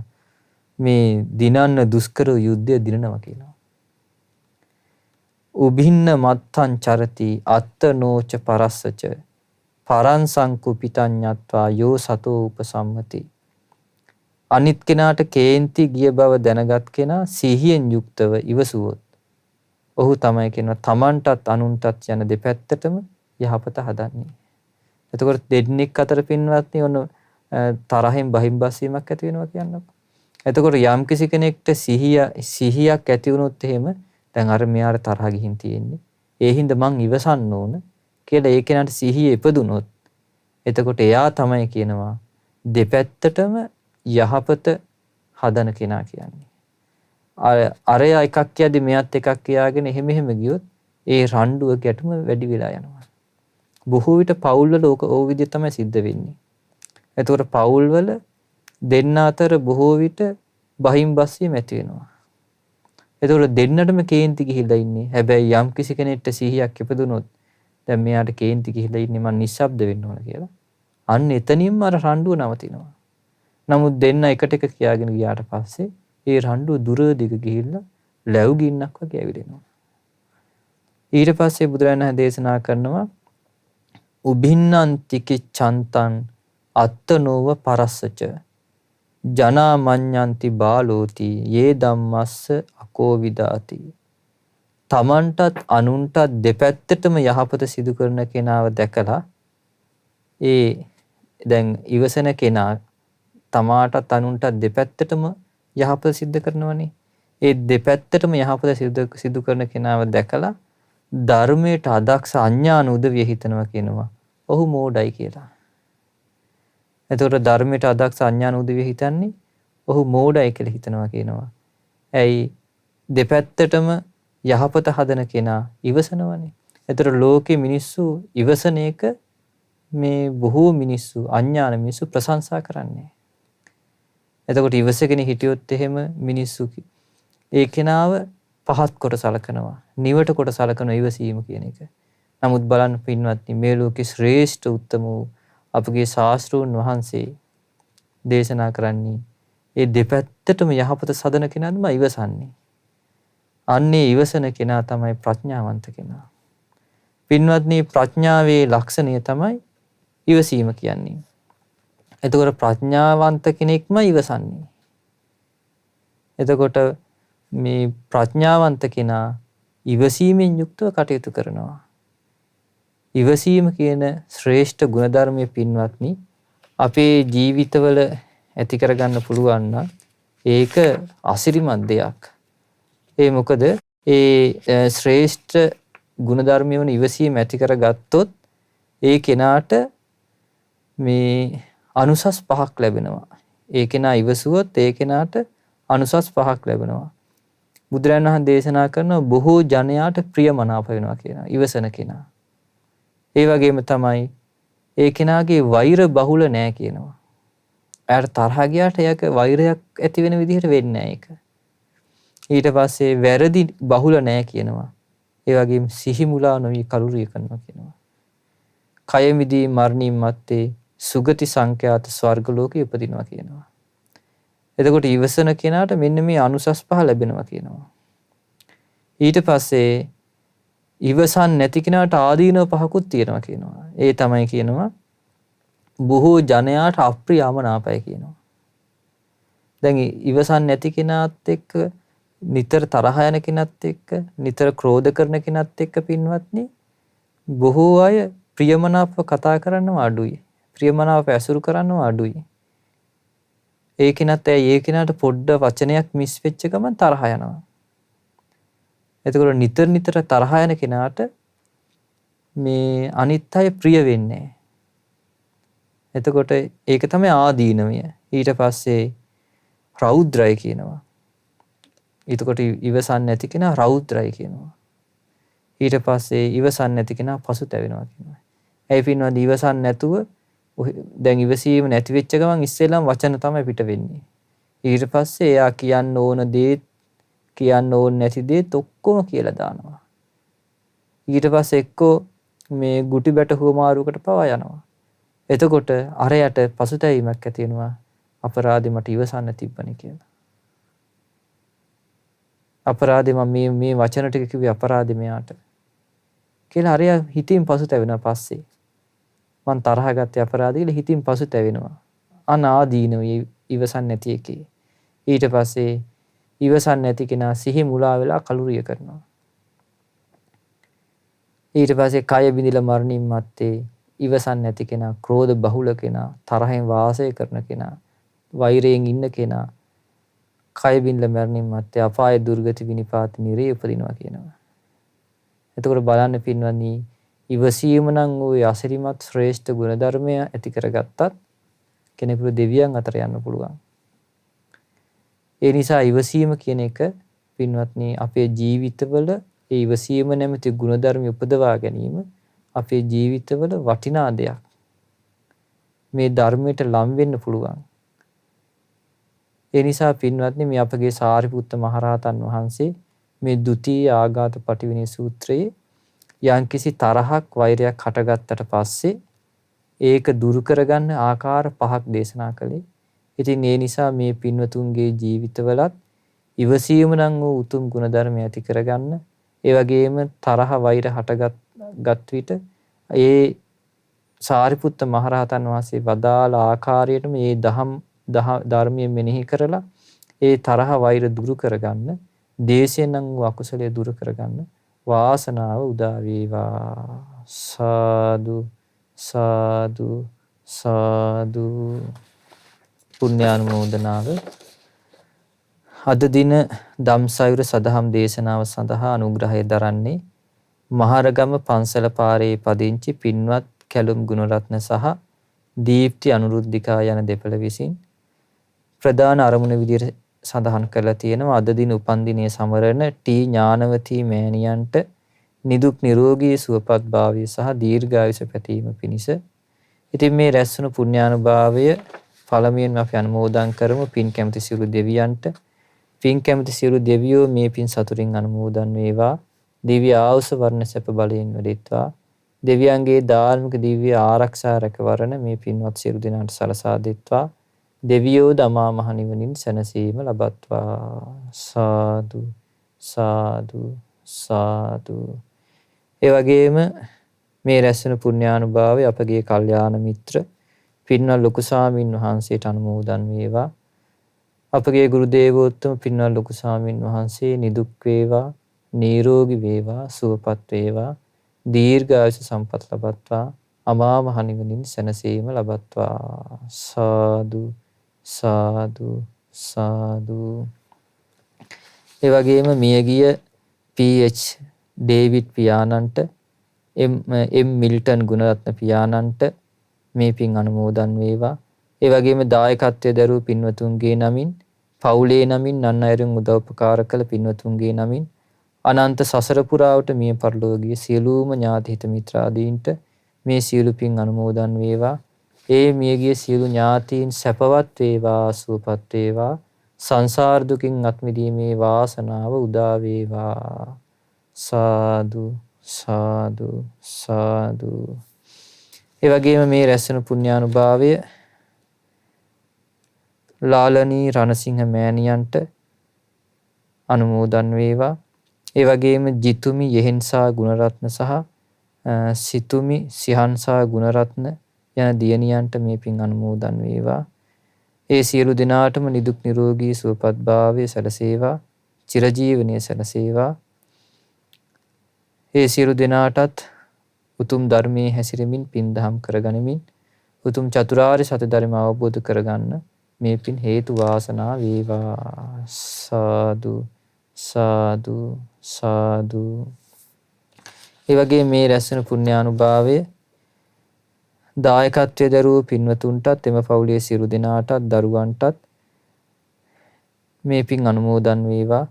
මේ දිනන්න දුෂ්කර යුද්ධය දිනනවා කියනවා. උභින්න මත්තං චරති අත්තනෝච පරස්සච පරං සංකුපිතං ඤත්වා යෝ සතෝ උපසම්මති. අනිත් කෙනාට කේන්ති ගිය බව දැනගත් කෙනා සිහියෙන් යුක්තව ඉවසුවොත් ඔහු තමයි කියනවා තමන්ටත් අනුන්ටත් යන දෙපැත්තටම යහපත හදන්නේ. එතකොට දෙන්නෙක් අතර පින්වත්නි ඔන්න තරහෙන් බහිම්බස් වීමක් ඇති වෙනවා කියන්නකො. එතකොට යම් කිසි කෙනෙක්ට සිහියක් ඇති වුණොත් එහෙම දැන් අර මෙයාට තරහ ගිහින් තියෙන්නේ. ඒ හින්දා මං ඉවසන්න ඕන කියලා ඒ කෙනාට සිහිය ඉපදුනොත් එතකොට එයා තමයි කියනවා දෙපැත්තටම යහපත හදන කෙනා කියන්නේ. අරයා එකක් කියද්දි මෙයාත් එකක් කියාගෙන එහෙම ගියොත් ඒ රණ්ඩුව ගැටුම වැඩි වෙලා යනවා. බොහෝ විට පවුල්වල ඕ විදිහ තමයි සිද්ධ වෙන්නේ. එතකොට පවුල්වල දෙන්න අතර බොහෝ විට බහිම්බස් වීම ඇති වෙනවා. එතකොට දෙන්නටම කේන්ති ගිහිල්ලා ඉන්නේ. හැබැයි යම් කිසි කෙනෙක්ට සිහියක් ඉපදුනොත් දැන් මෙයාට කේන්ති ගිහිල්ලා ඉන්නේ මං නිශ්ශබ්ද වෙන්න ඕන කියලා. අන්න එතනින්ම අර රණ්ඩුව නවතිනවා. නමුත් දෙන්න එකට එක කියාගෙන ගියාට පස්සේ ඒ රණ්ඩුව දුර දිග ගිහිල්ලා ලැබු ගින්නක් වගේ ඇවිලෙනවා. ඊට පස්සේ බුදුරජාණන් වහන්සේ දේශනා කරනවා උභින්නන්ති කිච්ඡන්තං අත්තනෝව පරස්සච ජනා මඤ්ඤන්ති බාලෝති යේ ධම්මස්ස අකෝවිදාති. තමන්ටත් අනුන්ටත් දෙපැත්තටම යහපත සිදු කරන කෙනාව දැකලා ඒ දැන් ඉවසන කෙනා තමාටත් අනුන්ටත් දෙපැත්තටම යහපත සිද්ධ කරනවනේ. ඒ දෙපැත්තටම යහපත සිදු කරන කෙනාව දැකලා ධර්මයට අදක්ෂ අඥාන උදවිය හිතනවා කියනවා. ඔහු මෝඩයි කියලා. එතකොට ධර්මයට අදක්ෂ අඥාන උදවිය හිතන්නේ ඔහු මෝඩයි කියලා හිතනවා කියනවා. ඇයි දෙපැත්තටම යහපත හදන කෙනා ඉවසනවනේ. එතකොට ලෝකේ මිනිස්සු ඉවසන එක මේ බොහෝ මිනිස්සු අඥාන මිනිස්සු ප්‍රශංසා කරන්නේ. එතකොට ඉවසගෙන හිටියොත් එහෙම මිනිස්සු ඒ කෙනාව පහත් කොට සලකනවා. නිවට කොට සලකන ඉවසීම කියන එක. නමුත් බලන්න පින්වත්නි මේ ලෝකේ ශ්‍රේෂ්ඨ උත්තම වූ අපගේ ශාස්ත්‍රූන් වහන්සේ දේශනා කරන්නේ ඒ දෙපැත්තටම යහපත සදන කෙනාම ඉවසන්නේ. අන්නේ ඉවසන කෙනා තමයි ප්‍රඥාවන්ත කෙනා. පින්වත්නි ප්‍රඥාවේ ලක්ෂණය තමයි ඉවසීම කියන්නේ. එතකොට ප්‍රඥාවන්ත කෙනෙක්ම ඉවසන්නේ. එතකොට මේ ප්‍රඥාවන්ත කෙනා ඉවසීමෙන් යුක්තව කටයුතු කරනවා. ඉවසීම කියන ශ්‍රේෂ්ඨ ගුණධර්මයේ පින්වත්නි අපේ ජීවිතවල ඇති කරගන්න පුළුවන් නම් ඒක අසිරිමත් දෙයක්. ඒ මොකද ඒ ශ්‍රේෂ්ඨ ගුණධර්මය වන ඉවසීම ඇති කරගත්තොත් ඒ කෙනාට මේ අනුසස් 5ක් ලැබෙනවා. ඒ කෙනා ඉවසුවොත් ඒ කෙනාට අනුසස් 5ක් ලැබෙනවා. බුදුරජාණන් වහන්සේ දේශනා කරන බොහෝ ජනයාට ප්‍රියමනාප වෙනවා කියනවා ඉවසන කෙනා. ඒ වගේම තමයි ඒ කෙනාගේ වෛර බහුල නැහැ කියනවා. එයාට තරහ ගියාට එයාක වෛරයක් ඇති වෙන විදිහට වෙන්නේ නැහැ ඒක. ඊට පස්සේ වැරදි බහුල නැහැ කියනවා. ඒ වගේම සිහි මුලා නොවි කලුරිය කරනවා කියනවා. කය මිදී මරණින් මත්තේ සුගති සංඛ්‍යාත ස්වර්ග ලෝකෙ උපදිනවා කියනවා. එතකොට ඉවසන කෙනාට මෙන්න මේ අනුසස් 5 ලැබෙනවා කියනවා. ඊට පස්සේ ඉවසන් නැති කෙනාට ආදීනව 5කුත් තියෙනවා කියනවා. ඒ තමයි කියනවා බොහෝ ජනයාට අප්‍රියමනාපයි කියනවා. දැන් ඉවසන් නැති කෙනාත් එක්ක නිතර තරහ යන කෙනත් එක්ක නිතර ක්‍රෝධ කරන කෙනත් එක්ක පින්වත්නි බොහෝ අය ප්‍රියමනාපව කතා කරන්නව අඩුයි. ප්‍රියමනාපව ඇසුරු කරන්නව අඩුයි. ඒ කෙනත් ඒ කෙනාට පොඩ්ඩ වචනයක් මිස් වෙච්ච ගමන් තරහ යනවා. එතකොට නිතර තරහ යන කෙනාට මේ අනිත් අය ප්‍රිය වෙන්නේ නැහැ. එතකොට ඒක තමයි ආදීනවය. ඊට පස්සේ රෞද්‍රය කියනවා. එතකොට ඉවසන් නැති කෙනා රෞද්‍රයි කියනවා. ඊට පස්සේ ඉවසන් නැති කෙනා පසුතැවෙනවා කියනවා. ඒ පින්වත්නි ඉවසන් නැතුව දැන් ඉවසීම නැති වෙච්ච ගමන් ඉස්සෙල්ලාම වචන තමයි පිට වෙන්නේ. ඊට පස්සේ එයා කියන්න ඕන දේ කියන්න ඕන නැති දේත් ඔක්කොම කියලා දානවා. ඊට පස්සේ එක්කෝ මේ ගුටි බැට හුවමාරුවකට පවා යනවා. එතකොට අරයට පසුතැවීමක් ඇති වෙනවා අපරාධෙ මට ඉවසන්න තිබ්බනේ කියලා. අපරාධෙ මම මේ වචන ටික කිව්වේ අපරාධෙ මෙයාට කියලා අරයා හිතින් පසුතැවෙනවා පස්සේ. මං තරහ ගත්තේ අපරාධය කියලා හිතින් පසුතැවෙනවා. අනාදීනව ඉවසන් නැති එකේ. ඊට පස්සේ ඉවසන් නැති කෙනා සිහි මුලා වෙලා කලුරිය කරනවා. ඊට පස්සේ කය බිඳිලා මරණින් මත්තේ ඉවසන් නැති කෙනා ක්‍රෝධ බහුල කෙනා තරහෙන් වාසය කරන කෙනා වෛරයෙන් ඉන්න කෙනා කය බිඳිලා මරණින් මත්තේ අපාය දුර්ගති විනිපාත නිරේ උපදිනවා කියනවා. එතකොට බලන්න පින්වත්නි ඉවසීම නම් ওই අසිරිමත් ශ්‍රේෂ්ඨ ගුණධර්මය ඇති කරගත්තත් කෙනෙකුට දෙවියන් අතර යන්න පුළුවන්. ඒ නිසා ඉවසීම කියන එක පින්වත්නි අපේ ජීවිතවල ඒ ඉවසීම නැමැති ගුණධර්ම උපදවා ගැනීම අපේ ජීවිතවල වටිනා දෙයක්. මේ ධර්මයට ලම් වෙන්න පුළුවන්. ඒ නිසා පින්වත්නි මේ අපගේ සාරිපුත්ත මහරහතන් වහන්සේ මේ ဒ ුතිය ආඝාත පටිවිණී සූත්‍රයේ යම්කිසි තරහක් වෛරයක් හටගත්තට පස්සේ ඒක දුරු කරගන්න ආකාර 5ක් දේශනා කළේ. ඉතින් ඒ නිසා මේ පින්වතුන්ගේ ජීවිතවලත් ඉවසීම නම් වූ උතුම් ගුණධර්ම ඇති කරගන්න, ඒ වගේම තරහ වෛර හටගත් විට ඒ සාරිපුත්ත මහරහතන් වහන්සේ වදාළ ආකාරයට මේ ධර්මයේ මෙනෙහි කරලා ඒ තරහ වෛර දුරු කරගන්න, දේශයෙන් නම් වූ අකුසලයේ දුරු කරගන්න වාසනාව උදා වේවා. සාදු සාදු සාදු. පුණ්‍යානුමෝදනාව. අද දින ධම්සයුර සදහම් දේශනාව සඳහා අනුග්‍රහය දරන්නේ මහරගම පන්සල පාරේ පදිංචි පින්වත් කැලුම් ගුණරත්න සහ දීප්ති අනුරුද්ධිකා යන දෙපළ විසින් ප්‍රධාන අරමුණ විදිහට සඳහන් කරලා තියෙනවා. අද දින උපන්දිනයේ සමරන ටී ඥානවතී මෑණියන්ට නිදුක් නිරෝගී සුවපත් භාවය සහ දීර්ඝායුෂ පැතීම පිණිස. ඉතින් මේ රැස්වුණු පුණ්‍යානුභාවය පළමුවෙන්ම අපි අනුමෝදන් කරමු පින් කැමති සියලු දෙවියන්ට. පින් කැමති සියලු දෙවියෝ මේ පින් සතුටින් අනුමෝදන් වේවා. දිව්‍ය ආයුෂ වර්ණ සැප බලයෙන් වැඩෙත්වා. දෙවියන්ගේ ධාර්මික දිව්‍ය ආරක්ෂා රැකවරණ මේ පින්වත් සියලු දෙනාට සලසා දෙත්වා. දෙවියෝ දමා මහ නිවනින් සැනසීම ලබත්වා. සාදු සාදු සාදු. ඒ වගේම මේ රැස්වෙන පුණ්‍යානුභාවය අපගේ කල්යාණ මිත්‍ර පින්වත් ලොකු ස්වාමින් වහන්සේට අනුමෝදන් වේවා. අපගේ ගුරු දේවෝත්තම පින්වත් ලොකු ස්වාමින් වහන්සේ නිදුක් වේවා, නිරෝගී වේවා, සුවපත් වේවා, දීර්ඝායුෂ සම්පත් ලබත්වා, අමා මහ නිවනින් සැනසීම ලබත්වා. සාදු සාදු සාදු. ඒ වගේම මියගිය PH ඩේවිඩ් පියාණන්ට එම් මිල්ටන් ගුණරත්න පියාණන්ට මේ පින් අනුමෝදන් වේවා. ඒ වගේම දායකත්වයේ දරූ පින්වතුන්ගේ නමින්, පවුලේ නමින්, අන් අයරින් උදව්පකාර කළ පින්වතුන්ගේ නමින් අනන්ත සසර පුරාවට මිය පරලෝකීය සියලුම ඥාති හිත මිත්‍රාදීන්ට මේ සියලු පින් අනුමෝදන් වේවා. ඒ මියගිය සියලු ඥාතීන් සැපවත් වේවා, සුවපත් වේවා, සංසාර දුකින් අත් මිදීමේ වාසනාව උදා වේවා. සාදු සාදු සාදු. ඒ වගේම මේ රැස්වෙන පුණ්‍යානුභාවය ලාලනී රණසිංහ මෑණියන්ට අනුමෝදන් වේවා. ඒ වගේම ජිතුමි යෙහෙන්සා ගුණරත්න සහ සිතුමි සිහන්සා ගුණරත්න යන දියණියන්ට මේ පින් අනුමෝදන් වේවා. ඒ සියලු දෙනාටම නිදුක් නිරෝගී සුවපත් භාවය සැලසේවා, චිරජීවනයේ සැලසේවා. ඒ සියලු දෙනාටත් උතුම් ධර්මයේ හැසිරෙමින් පින් දහම් කරගනිමින් උතුම් චතුරාර්ය සත්‍ය ධර්ම අවබෝධ කරගන්න මේ පින් හේතු වාසනා වේවා. සාදු සාදු සාදු. ඒ වගේ මේ රැස්වෙන පුණ්‍යානුභාවය දායකත්වයේ දරූ පින්වතුන්ටත්, එම පවුලේ සියලු දෙනාටත්, දරුවන්ටත් මේ පින් අනුමෝදන් වේවා.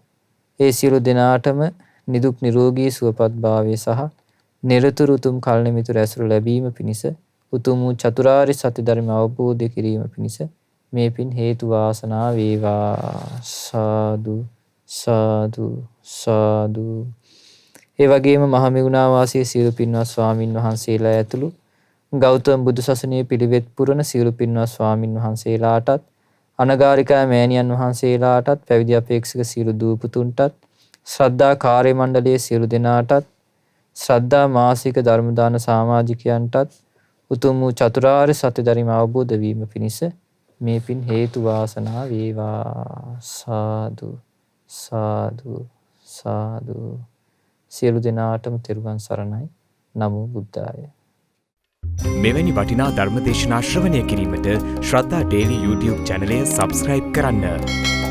ඒ සියලු දෙනාටම නිදුක් නිරෝගී සුවපත් භාවය සහ නිරතුරු උතුම් කල්ැ මිතුරු ඇසුර ලැබීම පිණිස, උතුම් වූ චතුරාර්ය සත්‍ය ධර්ම අවබෝධ කිරීම පිණිස මේ පින් හේතු වාසනා වේවා. සාදු සාදු සාදු. ඒ වගේම මහමෙවුනා වාසී සියලු පින්වත් ස්වාමින් වහන්සේලා ඇතුළු ගෞතම බුදු සසුනේ පිළිවෙත් පුරන සියලු පින්වත් ස්වාමින් වහන්සේලාටත්, අනගාരികා මෑණියන් වහන්සේලාටත්, පැවිදි අපේක්ෂක සියලු දූපුතුන්ටත්, ශ්‍රද්ධා කාර්ය මණ්ඩලයේ සියලු දෙනාටත්, ශ්‍රද්ධා මාසික ධර්ම දාන සමාජිකයන්ටත් උතුම් වූ චතුරාර්ය සත්‍ය ධර්ම අවබෝධ වීම පිණිස මේ පින් හේතු වාසනා වේවා. සාදු සාදු සාදු. සියලු දෙනාටම තෙරුවන් සරණයි. නමෝ බුද්ධාය. මෙවැනි වටිනා ධර්ම දේශනා ශ්‍රවණය කිරීමට ශ්‍රද්ධා ඩේලි YouTube චැනලය සබ්ස්ක්‍රයිබ් කරන්න.